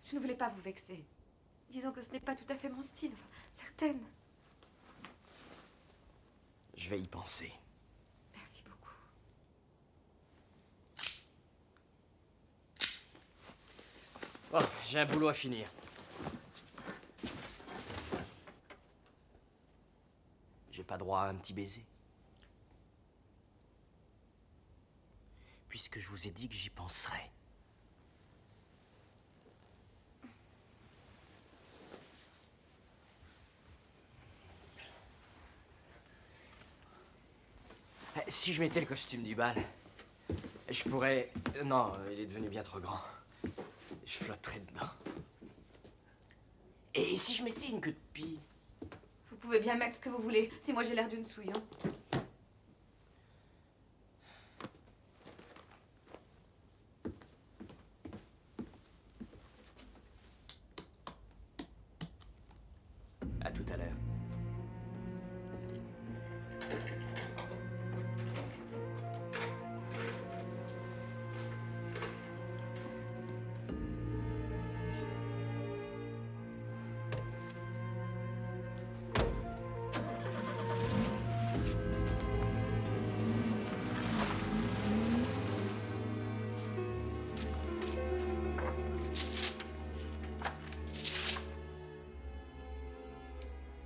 Je ne voulais pas vous vexer. Disons que ce n'est pas tout à fait mon style. Enfin, certaines. Je vais y penser. Merci beaucoup. Oh, j'ai un boulot à finir. J'ai pas droit à un petit baiser? Puisque je vous ai dit que j'y penserais. Si je mettais le costume du bal, je pourrais... Non, il est devenu bien trop grand. Je flotterais dedans. Et si je mettais une queue de pie? Vous pouvez bien mettre ce que vous voulez, si moi j'ai l'air d'une souille. Hein. À tout à l'heure.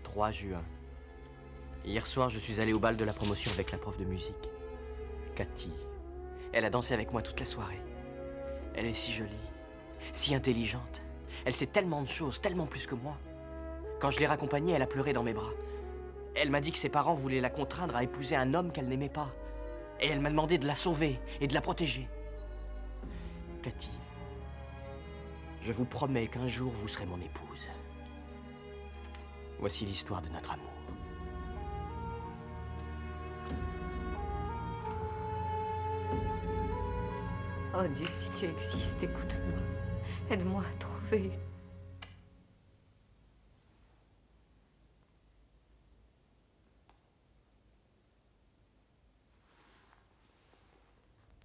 « 3 juin. Hier soir, je suis allé au bal de la promotion avec la prof de musique, Cathy. Elle a dansé avec moi toute la soirée. Elle est si jolie, si intelligente. Elle sait tellement de choses, tellement plus que moi. Quand je l'ai raccompagnée, elle a pleuré dans mes bras. Elle m'a dit que ses parents voulaient la contraindre à épouser un homme qu'elle n'aimait pas. Et elle m'a demandé de la sauver et de la protéger. Cathy, je vous promets qu'un jour vous serez mon épouse. Voici l'histoire de notre amour. Oh Dieu, si tu existes, écoute-moi. Aide-moi à trouver.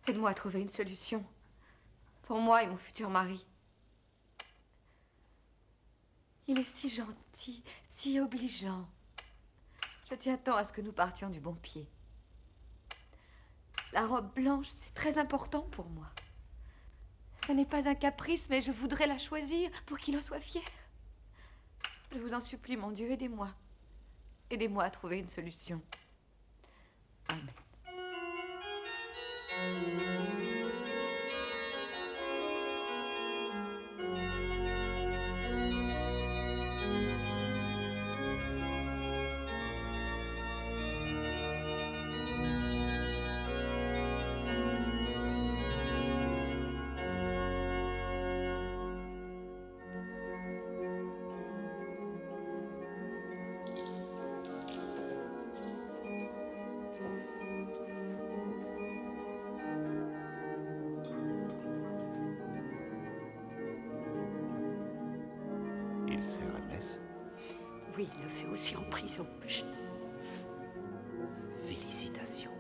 Aide-moi à trouver une solution. Pour moi et mon futur mari. Il est si gentil, si obligeant. Je tiens tant à ce que nous partions du bon pied. La robe blanche, c'est très important pour moi. Ce n'est pas un caprice, mais je voudrais la choisir pour qu'il en soit fier. Je vous en supplie, mon Dieu, aidez-moi. Aidez-moi à trouver une solution. Amen. Oui, il le fait aussi en prison. Félicitations.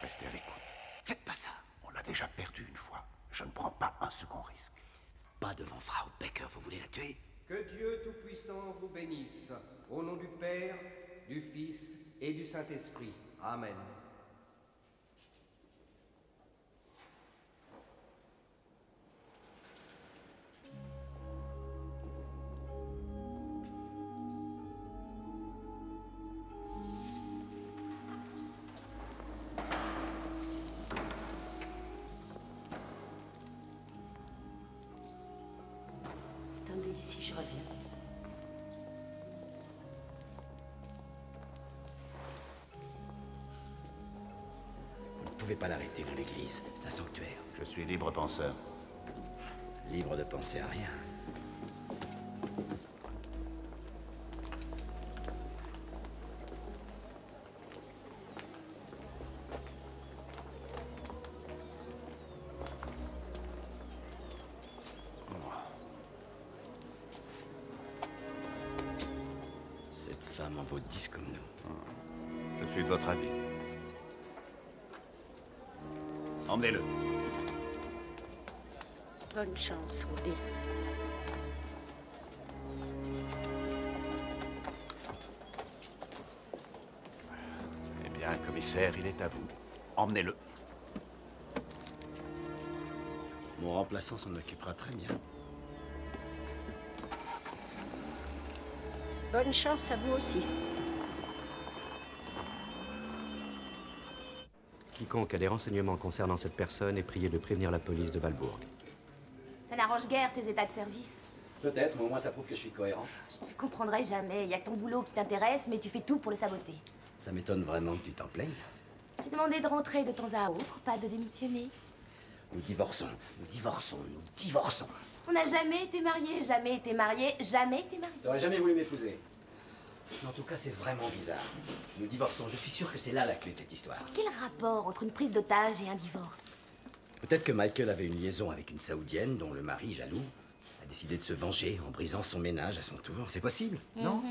Restez à l'écoute. Faites pas ça. On l'a déjà perdu une fois. Je ne prends pas un second risque. Pas devant Frau Becker, vous voulez la tuer? Que Dieu Tout-Puissant vous bénisse. Au nom du Père, du Fils et du Saint-Esprit. Amen. Attendez ici, je reviens. Vous ne pouvez pas l'arrêter dans l'église. C'est un sanctuaire. Je suis libre penseur. Libre de penser à rien. Cette femme en vaut 10 comme nous. Je suis de votre avis. Emmenez-le. Bonne chance, Rudy. Eh bien, commissaire, il est à vous. Emmenez-le. Mon remplaçant s'en occupera très bien. Bonne chance à vous aussi. Quiconque a des renseignements concernant cette personne est prié de prévenir la police de Valbourg. Ça n'arrange guère tes états de service. Peut-être, mais au moins ça prouve que je suis cohérent. Je te comprendrai jamais. Il y a que ton boulot qui t'intéresse, mais tu fais tout pour le saboter. Ça m'étonne vraiment que tu t'en plaignes. J'ai demandé de rentrer de temps à autre, pas de démissionner. Nous divorçons, nous divorçons, nous divorçons. On n'a jamais été mariés, jamais été mariés, jamais été mariés. T'aurais jamais voulu m'épouser. Mais en tout cas, c'est vraiment bizarre. Nous divorçons, je suis sûr que c'est là la clé de cette histoire. Quel rapport entre une prise d'otage et un divorce? Peut-être que Michael avait une liaison avec une Saoudienne dont le mari, jaloux, a décidé de se venger en brisant son ménage à son tour. C'est possible, non?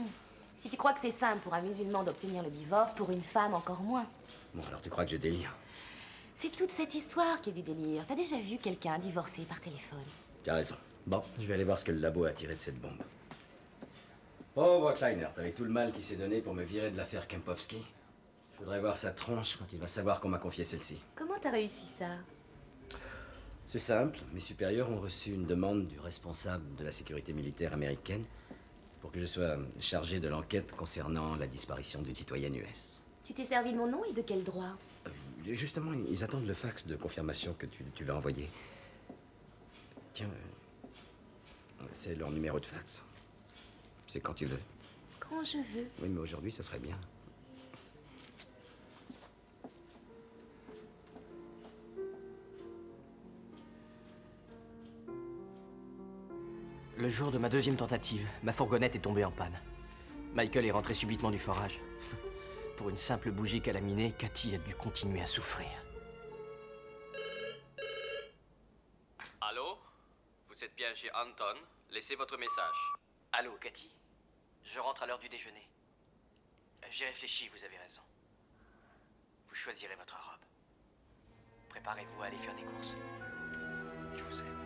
Si tu crois que c'est simple pour un musulman d'obtenir le divorce, pour une femme encore moins. Bon, alors tu crois que je délire? C'est toute cette histoire qui est du délire. T'as déjà vu quelqu'un divorcer par téléphone? Tu as raison. Bon, je vais aller voir ce que le labo a tiré de cette bombe. Pauvre Kleiner, t'avais tout le mal qui s'est donné pour me virer de l'affaire Kempowski. Je voudrais voir sa tronche quand il va savoir qu'on m'a confié celle-ci. Comment t'as réussi ça? C'est simple, mes supérieurs ont reçu une demande du responsable de la sécurité militaire américaine pour que je sois chargé de l'enquête concernant la disparition d'une citoyenne US. Tu t'es servi de mon nom et de quel droit? Justement, ils attendent le fax de confirmation que tu vas envoyer. Tiens, c'est leur numéro de fax. C'est quand tu veux. Quand je veux. Oui, mais aujourd'hui, ça serait bien. Le jour de ma deuxième tentative, ma fourgonnette est tombée en panne. Michael est rentré subitement du forage. Pour une simple bougie qu'elle a minée, Cathy a dû continuer à souffrir. Allô? Vous êtes bien chez Anton? Laissez votre message. Allô, Cathy? Je rentre à l'heure du déjeuner. J'ai réfléchi, vous avez raison. Vous choisirez votre robe. Préparez-vous à aller faire des courses. Je vous aime.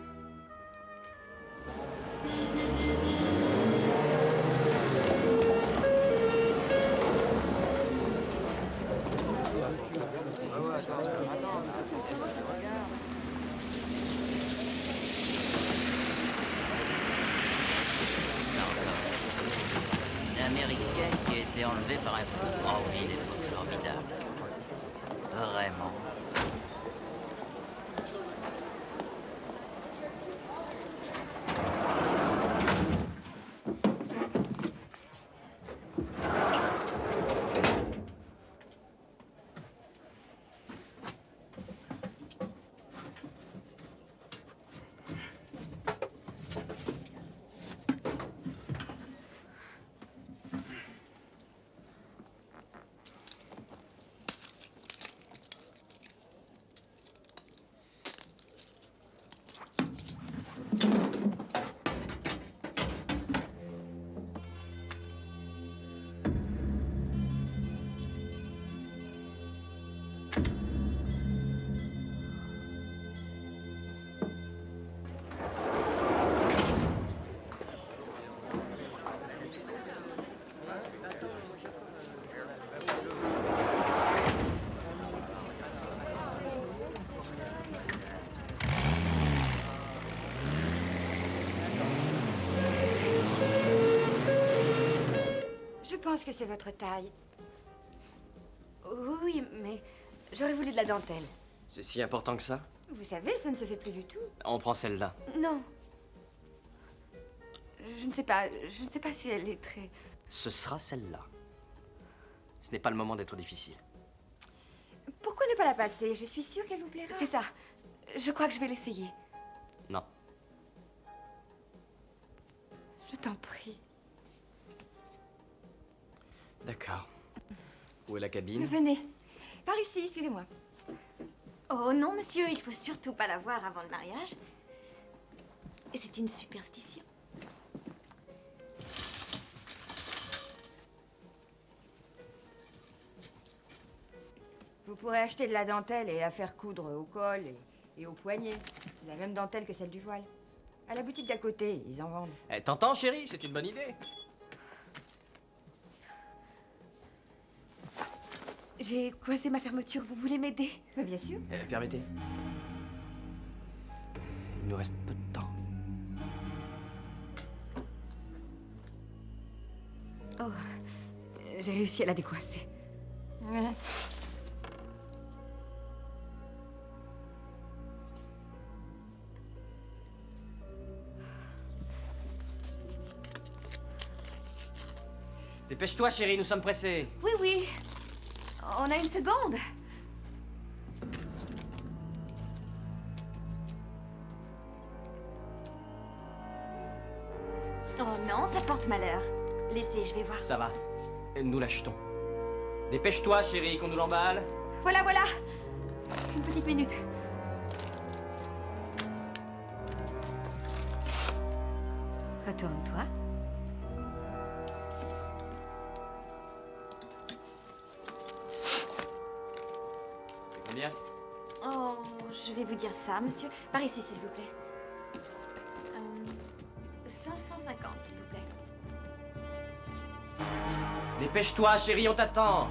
Une américaine qui a été enlevée par un fou. Oh oui, des trucs formidables. Vraiment. Je pense que c'est votre taille. Oui, mais j'aurais voulu de la dentelle. C'est si important que ça? Vous savez, ça ne se fait plus du tout. On prend celle-là. Non. Je ne sais pas si elle est très... Ce sera celle-là. Ce n'est pas le moment d'être difficile. Pourquoi ne pas la passer? Je suis sûre qu'elle vous plaira. C'est ça. Je crois que je vais l'essayer. Non. Je t'en prie. D'accord. Où est la cabine? Venez. Par ici, suivez-moi. Oh non, monsieur, il faut surtout pas la voir avant le mariage. Et c'est une superstition. Vous pourrez acheter de la dentelle et la faire coudre au col et au poignet. La même dentelle que celle du voile. À la boutique d'à côté, ils en vendent. Eh, t'entends, chérie? C'est une bonne idée. J'ai coincé ma fermeture. Vous voulez m'aider? Mais bien sûr. Permettez. Il nous reste peu de temps. Oh, j'ai réussi à la décoincer. Dépêche-toi, chérie, nous sommes pressés. Oui, oui. On a une seconde. Oh non, ça porte malheur. Laissez, je vais voir. Ça va. Nous l'achetons. Dépêche-toi, chérie, qu'on nous l'emballe. Voilà, voilà. Une petite minute. Retourne-toi. Combien? Oh, je vais vous dire ça, monsieur. Par ici, s'il vous plaît. 550, s'il vous plaît. Dépêche-toi, chérie, on t'attend.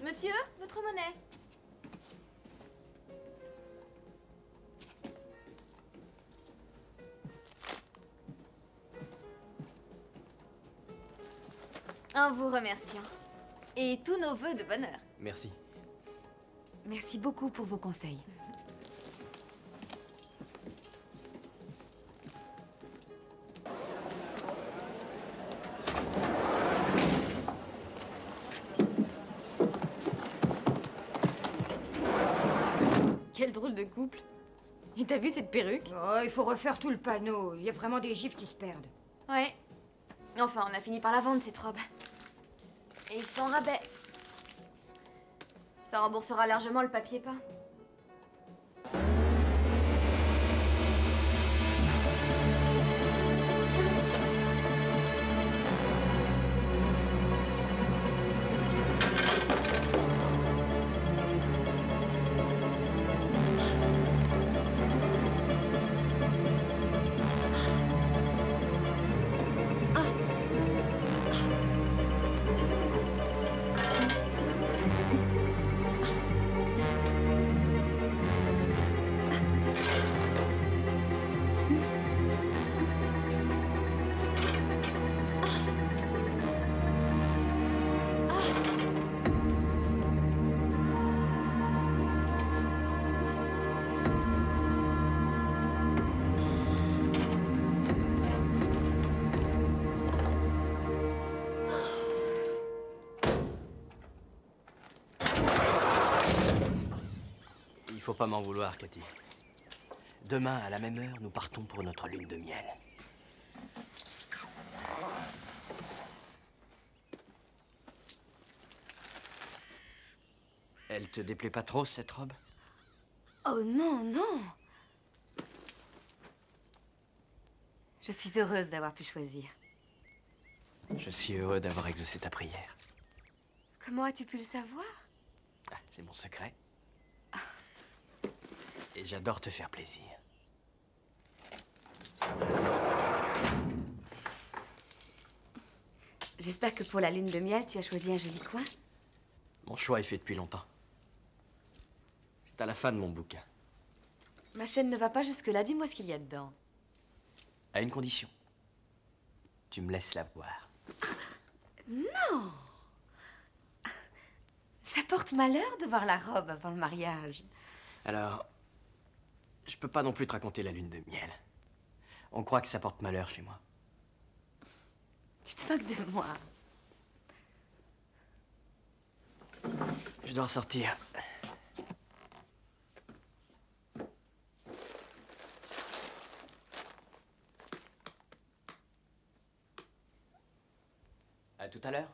Monsieur, votre monnaie. En vous remerciant. Et tous nos vœux de bonheur. Merci. Merci beaucoup pour vos conseils. Quel drôle de couple. Et t'as vu cette perruque? Oh, il faut refaire tout le panneau. Il y a vraiment des gifs qui se perdent. Ouais. Enfin, on a fini par la vendre, cette robe. Et sans rabais. Ça remboursera largement le papier peint. Faut pas m'en vouloir, Cathy. Demain, à la même heure, nous partons pour notre lune de miel. Elle te déplaît pas trop, cette robe? Oh non, non. Je suis heureuse d'avoir pu choisir. Je suis heureux d'avoir exaucé ta prière. Comment as-tu pu le savoir? Ah, c'est mon secret. Et j'adore te faire plaisir. J'espère que pour la lune de miel, tu as choisi un joli coin. Mon choix est fait depuis longtemps. C'est à la fin de mon bouquin. Ma chaîne ne va pas jusque-là. Dis-moi ce qu'il y a dedans. À une condition. Tu me laisses la voir. Non! Ça porte malheur de voir la robe avant le mariage. Alors, je peux pas non plus te raconter la lune de miel. On croit que ça porte malheur chez moi. Tu te moques de moi. Je dois sortir. À tout à l'heure.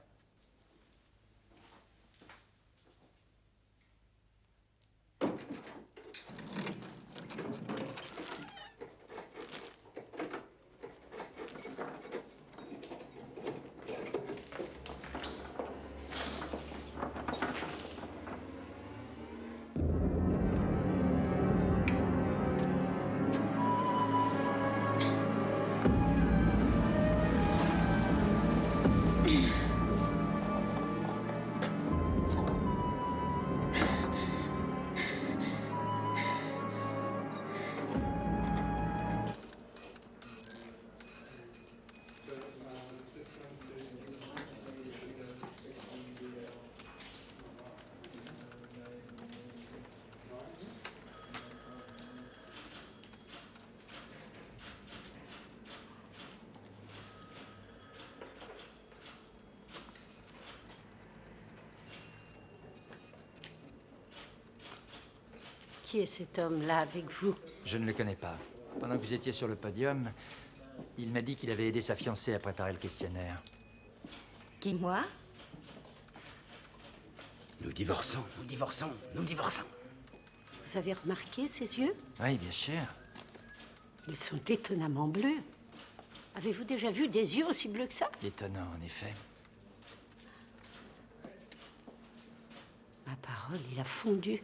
Qui est cet homme-là avec vous? Je ne le connais pas. Pendant que vous étiez sur le podium, il m'a dit qu'il avait aidé sa fiancée à préparer le questionnaire. Qui, moi? Nous divorçons, nous divorçons, nous divorçons. Vous avez remarqué ses yeux? Oui, bien sûr. Ils sont étonnamment bleus. Avez-vous déjà vu des yeux aussi bleus que ça? Étonnant, en effet. Ma parole, il a fondu.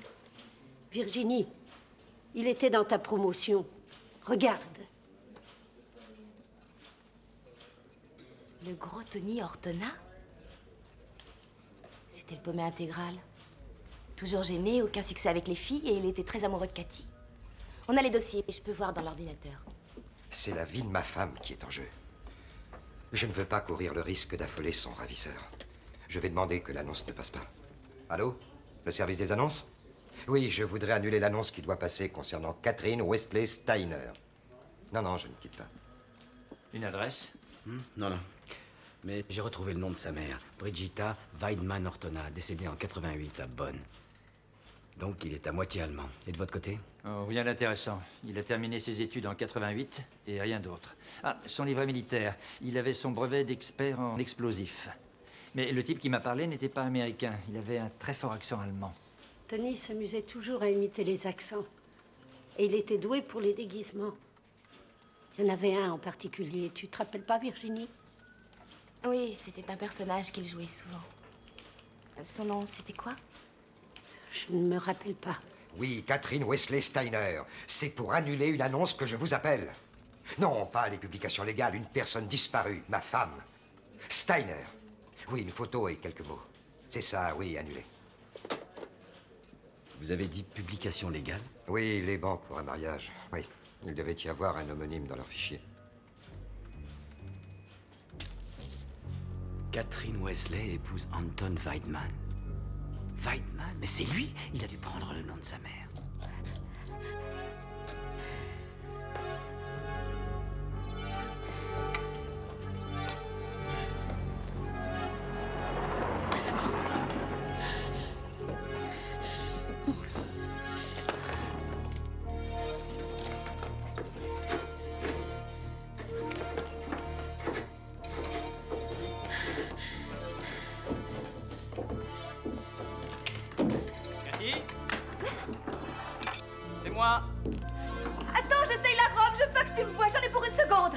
Virginie, il était dans ta promotion. Regarde. Le gros Tony Ortona? C'était le paumé intégral. Toujours gêné, aucun succès avec les filles, et il était très amoureux de Cathy. On a les dossiers, et je peux voir dans l'ordinateur. C'est la vie de ma femme qui est en jeu. Je ne veux pas courir le risque d'affoler son ravisseur. Je vais demander que l'annonce ne passe pas. Allô? Le service des annonces? Oui, je voudrais annuler l'annonce qui doit passer concernant Catherine Wesley Steiner. Non, non, je ne quitte pas. Une adresse? Non, non. Mais j'ai retrouvé le nom de sa mère, Brigitta Weidmann Ortona, décédée en 88 à Bonn. Donc il est à moitié allemand. Et de votre côté? Oh, rien d'intéressant. Il a terminé ses études en 88 et rien d'autre. Ah, son livret militaire. Il avait son brevet d'expert en explosifs. Mais le type qui m'a parlé n'était pas américain. Il avait un très fort accent allemand. Tony s'amusait toujours à imiter les accents. Et il était doué pour les déguisements. Il y en avait un en particulier. Tu te rappelles pas, Virginie? Oui, c'était un personnage qu'il jouait souvent. Son nom, c'était quoi? Je ne me rappelle pas. Oui, Catherine Wesley Steiner. C'est pour annuler une annonce que je vous appelle. Non, pas les publications légales. Une personne disparue, ma femme. Steiner. Oui, une photo et quelques mots. C'est ça, oui, annulé. Vous avez dit publication légale? Oui, les banques pour un mariage. Oui, il devait y avoir un homonyme dans leur fichier. Catherine Wesley épouse Anton Weidmann. Weidmann? Mais c'est lui! Il a dû prendre le nom de sa mère. Attends, j'essaye la robe, je veux pas que tu me vois, j'en ai pour une seconde.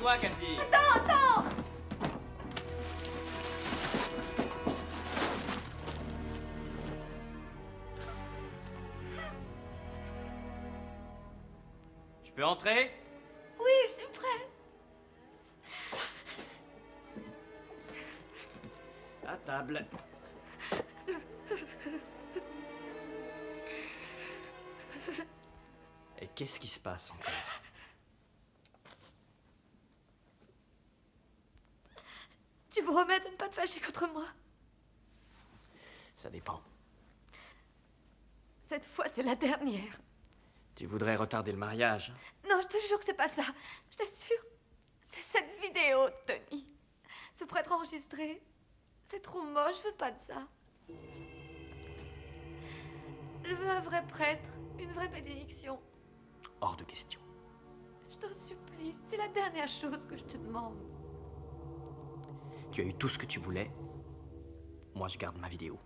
Dépêche-toi, Candy. Attends! Je peux entrer? Oui, je suis prête. À table. Et qu'est-ce qui se passe encore? Tu me promets de ne pas te fâcher contre moi? Ça dépend. Cette fois, c'est la dernière. Tu voudrais retarder le mariage? Non, je te jure que c'est pas ça. Je t'assure. C'est cette vidéo, Tony. Ce prêtre enregistré. C'est trop moche, je veux pas de ça. Je veux un vrai prêtre, une vraie bénédiction. Hors de question. Je t'en supplie, c'est la dernière chose que je te demande. Tu as eu tout ce que tu voulais. Moi, je garde ma vidéo.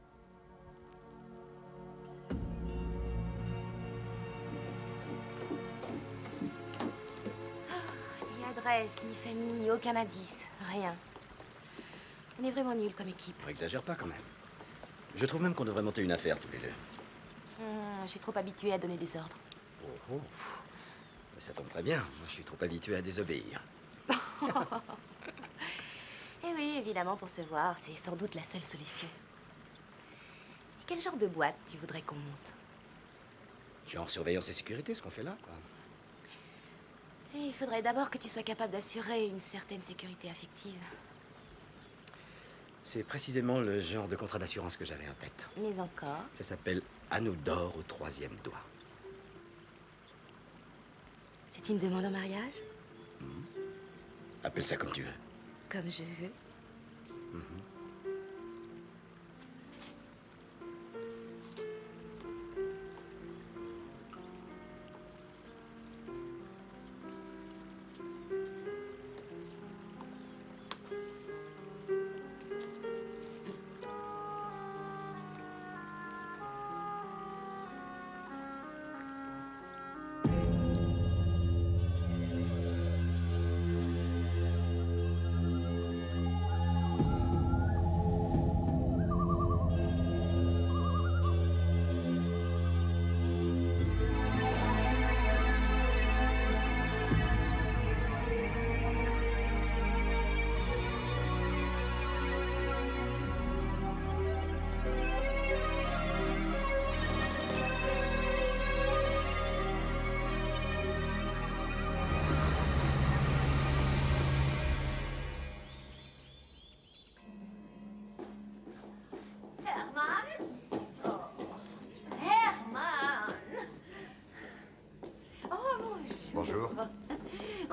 Ni adresse, ni famille, aucun indice. Rien. On est vraiment nuls comme équipe. On exagère pas quand même. Je trouve même qu'on devrait monter une affaire tous les deux. Je suis trop habituée à donner des ordres. Oh. Mais ça tombe très bien. Moi, je suis trop habitué à désobéir. Eh oui, évidemment, pour se voir, c'est sans doute la seule solution. Quel genre de boîte tu voudrais qu'on monte? Genre surveillance et sécurité, ce qu'on fait là, quoi. Et il faudrait d'abord que tu sois capable d'assurer une certaine sécurité affective. C'est précisément le genre de contrat d'assurance que j'avais en tête. Mais encore? Ça s'appelle Anneau d'or au 3e doigt. C'est une demande en mariage? Appelle ça comme tu veux. Comme je veux.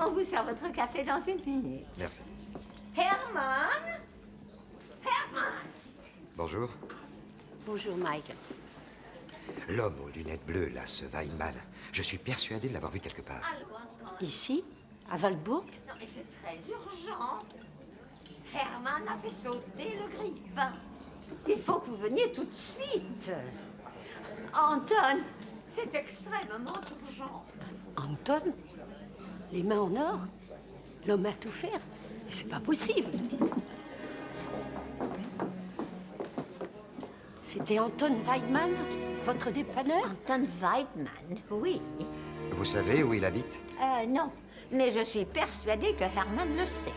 On vous sert votre café dans 1 minute. Merci. Herman? Herman? Bonjour. Bonjour, Mike. L'homme aux lunettes bleues, là, ce Weinmann, je suis persuadé de l'avoir vu quelque part. Ici? À Waldburg? Non, mais c'est très urgent. Herman a fait sauter le grille-pain. Il faut que vous veniez tout de suite. Anton, c'est extrêmement urgent. Anton? Les mains en or? L'homme à tout faire? C'est pas possible. C'était Anton Weidmann, votre dépanneur? Anton Weidmann, oui. Vous savez où il habite? Non, mais je suis persuadée que Herman le sait.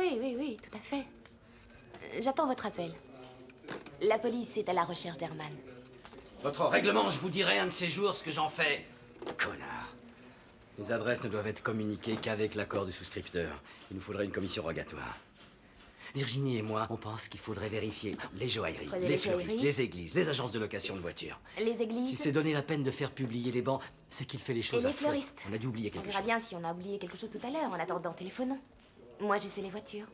Oui, tout à fait. J'attends votre appel. La police est à la recherche d'Herman. Votre règlement, je vous dirai un de ces jours ce que j'en fais. Connard. Les adresses ne doivent être communiquées qu'avec l'accord du souscripteur. Il nous faudrait une commission rogatoire. Virginie et moi, on pense qu'il faudrait vérifier les joailleries, Prenez les les fleuristes, joailleries. les églises, les agences de location de voitures. Les églises. Si c'est donné la peine de faire publier les bancs, c'est qu'il fait les choses Et à les fond. fleuristes. On a dû oublier On quelque verra chose. bien si on a oublié quelque chose tout à l'heure. En attendant, téléphonons. Moi, j'essaie les voitures.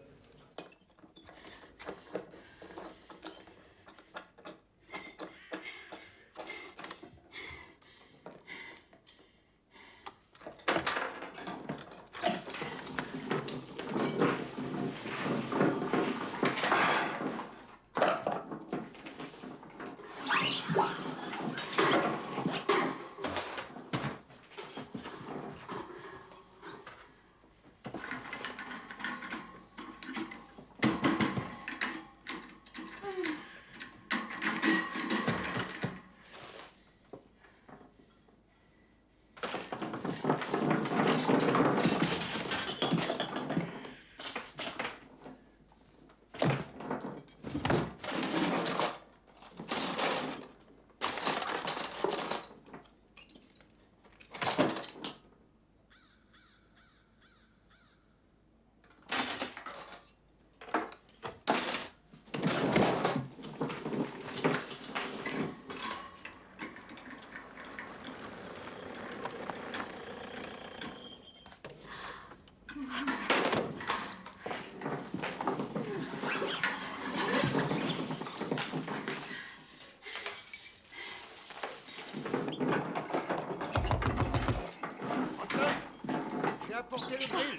Viens porter le grill.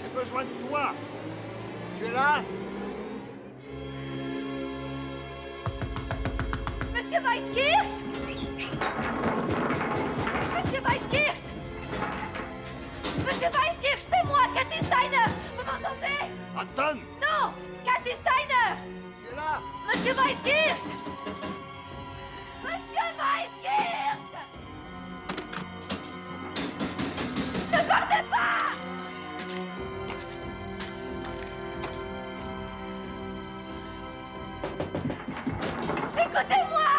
J'ai besoin de toi. Tu es là? Monsieur Weiskirch! Monsieur Weiskirch! Monsieur Weiskirch, c'est moi, Cathy Steiner! Vous m'entendez? Anton! Non! Cathy Steiner! Tu es là? Monsieur Weiskirch! Monsieur Weiskirch! Ne partez pas! Écoutez-moi!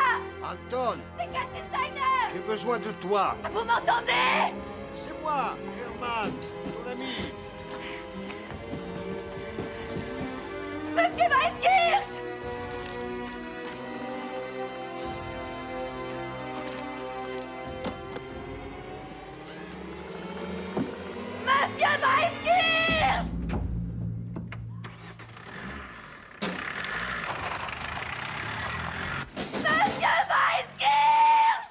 Anton! C'est Cathy Steiner! J'ai besoin de toi. Vous m'entendez? C'est moi, Herman, ton ami. Monsieur Weiskirch! Monsieur Weiskirch! Monsieur Weiskirch!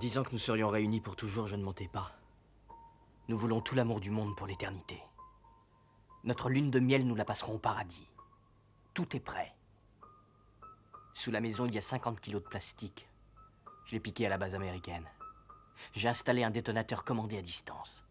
disant que nous serions réunis pour toujours, je ne mentais pas. Nous voulons tout l'amour du monde pour l'éternité. Notre lune de miel, nous la passerons au paradis. Tout est prêt. Sous la maison, il y a 50 kilos de plastique. Je l'ai piqué à la base américaine. J'ai installé un détonateur commandé à distance.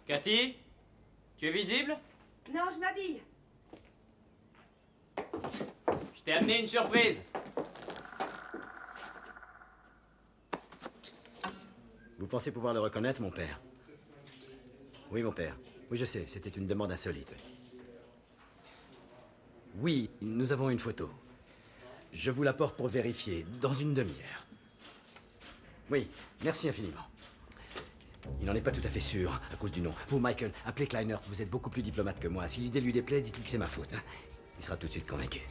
Cathy, tu es visible? Non, je m'habille. Je t'ai amené une surprise. Vous pensez pouvoir le reconnaître, mon père? Oui, mon père. Oui, je sais, c'était une demande insolite. Oui, nous avons une photo. Je vous l'apporte pour vérifier, dans une demi-heure. Oui, merci infiniment. Il n'en est pas tout à fait sûr, à cause du nom. Vous, Michael, appelez Kleinert, vous êtes beaucoup plus diplomate que moi. Si l'idée lui déplaît, dites-lui que c'est ma faute. Hein. Il sera tout de suite convaincu.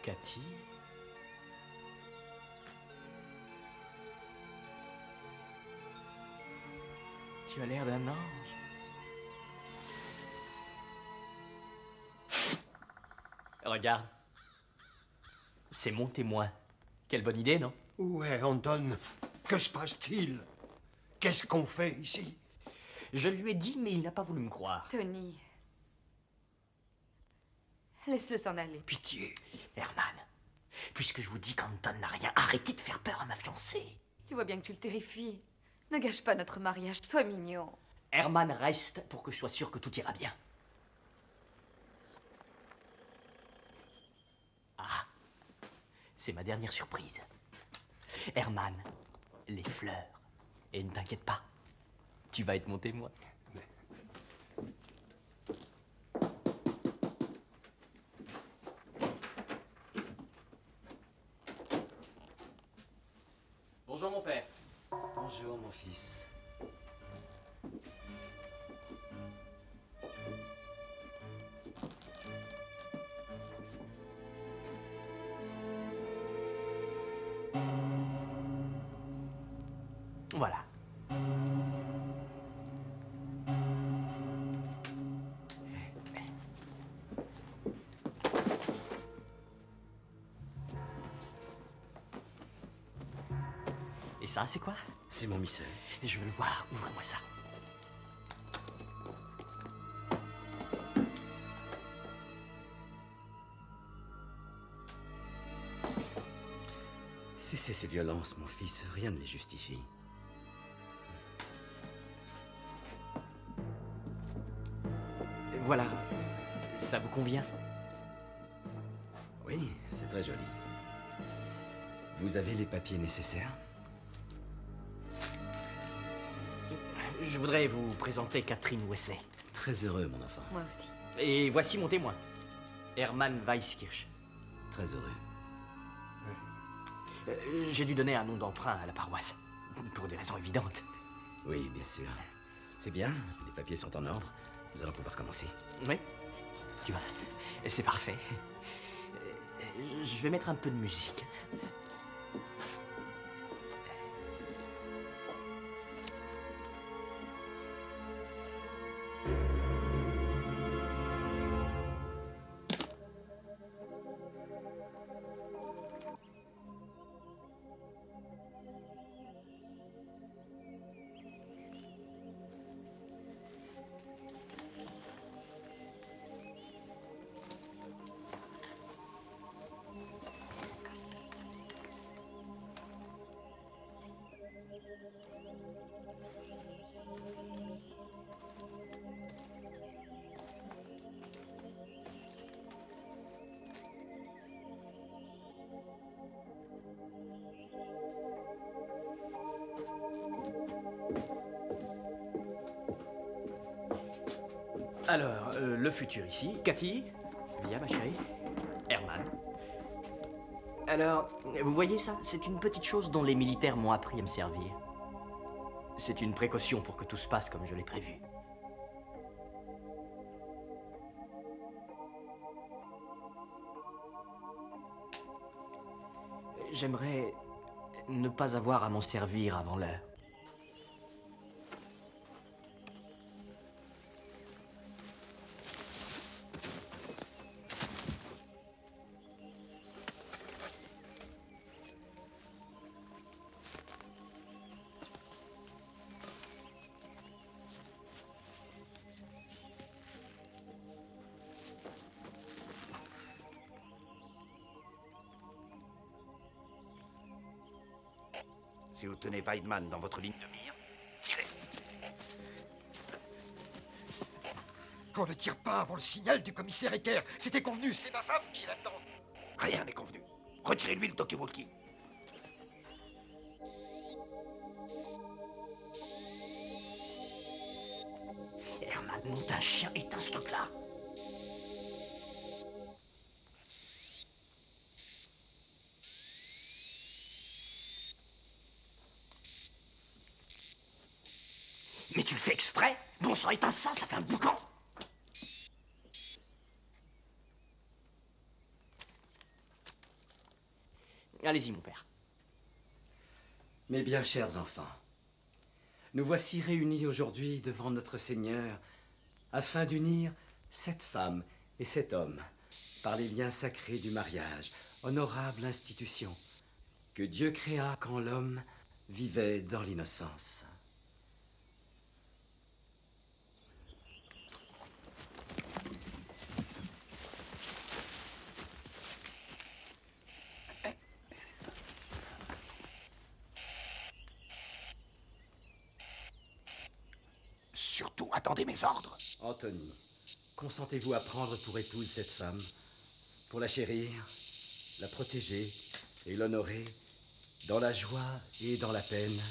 Cathy? Tu as l'air d'un ange. Regarde. C'est mon témoin. Quelle bonne idée, non? Où est Anton? Que se passe-t-il? Qu'est-ce qu'on fait ici? Je lui ai dit, mais il n'a pas voulu me croire. Tony. Laisse-le s'en aller. Pitié. Herman, puisque je vous dis qu'Anton n'a rien, arrêtez de faire peur à ma fiancée. Tu vois bien que tu le terrifies. Ne gâche pas notre mariage, sois mignon. Herman reste pour que je sois sûr que tout ira bien. Ah, c'est ma dernière surprise. Herman, les fleurs. Et ne t'inquiète pas, tu vas être mon témoin. Bonjour mon père. Bonjour mon fils. Voilà. Et ça, c'est quoi? C'est mon missel. Je veux le voir. Ouvre-moi ça. Cessez ces violences, mon fils. Rien ne les justifie. Voilà. Ça vous convient? Oui, c'est très joli. Vous avez les papiers nécessaires? Je voudrais vous présenter Catherine Wesley. Très heureux, mon enfant. Moi aussi. Et voici mon témoin, Hermann Weiskirch. Très heureux. J'ai dû donner un nom d'emprunt à la paroisse, pour des raisons évidentes. Oui, bien sûr. C'est bien, les papiers sont en ordre. Nous allons pouvoir commencer. Oui, tu vois, c'est parfait. Je vais mettre un peu de musique. Alors, le futur ici. Cathy, viens ma chérie. Herman. Alors, vous voyez ça? C'est une petite chose dont les militaires m'ont appris à me servir. C'est une précaution pour que tout se passe comme je l'ai prévu. J'aimerais ne pas avoir à m'en servir avant l'heure. Si vous tenez Weidman dans votre ligne de mire, tirez. On ne tire pas avant le signal du commissaire Ecker. C'était convenu, c'est ma femme qui l'attend. Rien n'est convenu. Retirez-lui le talkie-walkie. Herman, monte un chien, éteins ce truc-là. Mais tu le fais exprès? Bon sang, éteins ça, ça fait un boucan. Allez-y, mon père. Mes bien chers enfants, nous voici réunis aujourd'hui devant notre Seigneur afin d'unir cette femme et cet homme par les liens sacrés du mariage, honorable institution que Dieu créa quand l'homme vivait dans l'innocence. Surtout, attendez mes ordres. Anthony, consentez-vous à prendre pour épouse cette femme, pour la chérir, la protéger et l'honorer, dans la joie et dans la peine,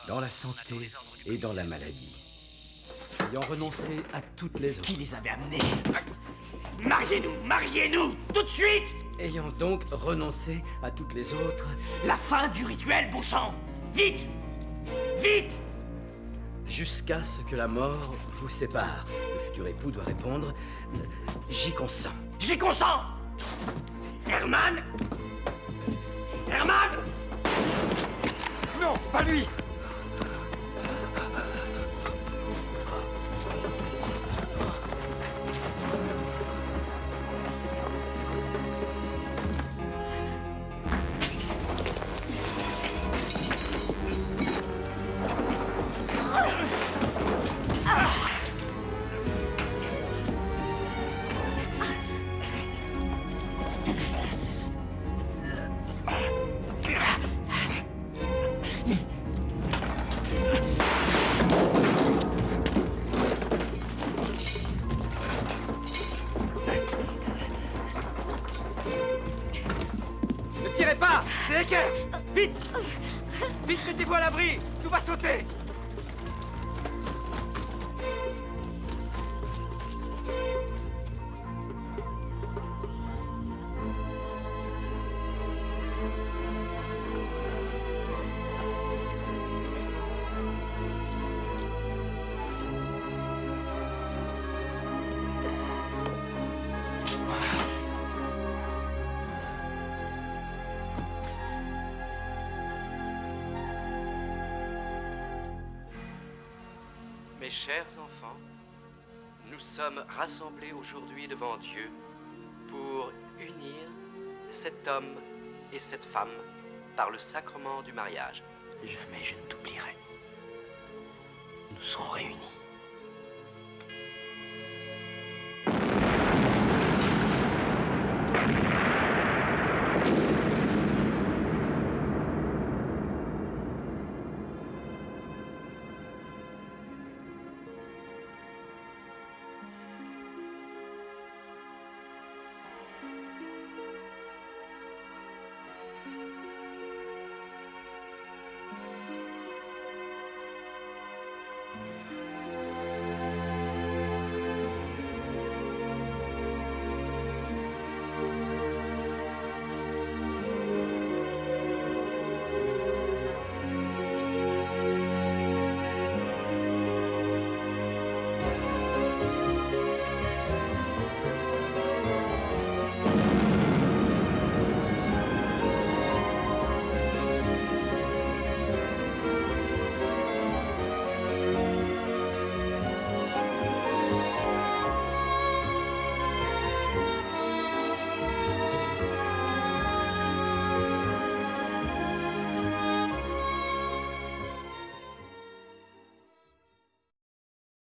dans la santé et dans la maladie, ayant renoncé à toutes les autres. Qui les avait amenés? Mariez-nous, mariez-nous, tout de suite! Ayant donc renoncé à toutes les autres... La fin du rituel, bon sang! Vite! Vite! Jusqu'à ce que la mort vous sépare. Le futur époux doit répondre « J'y consens ». J'y consens! Herman! Herman! Non, pas lui! Ne tirez pas! C'est Ecker! Vite! Vite, mettez-vous à l'abri! Tout va sauter! Mes chers enfants, nous sommes rassemblés aujourd'hui devant Dieu pour unir cet homme et cette femme par le sacrement du mariage. Jamais je ne t'oublierai. Nous serons réunis.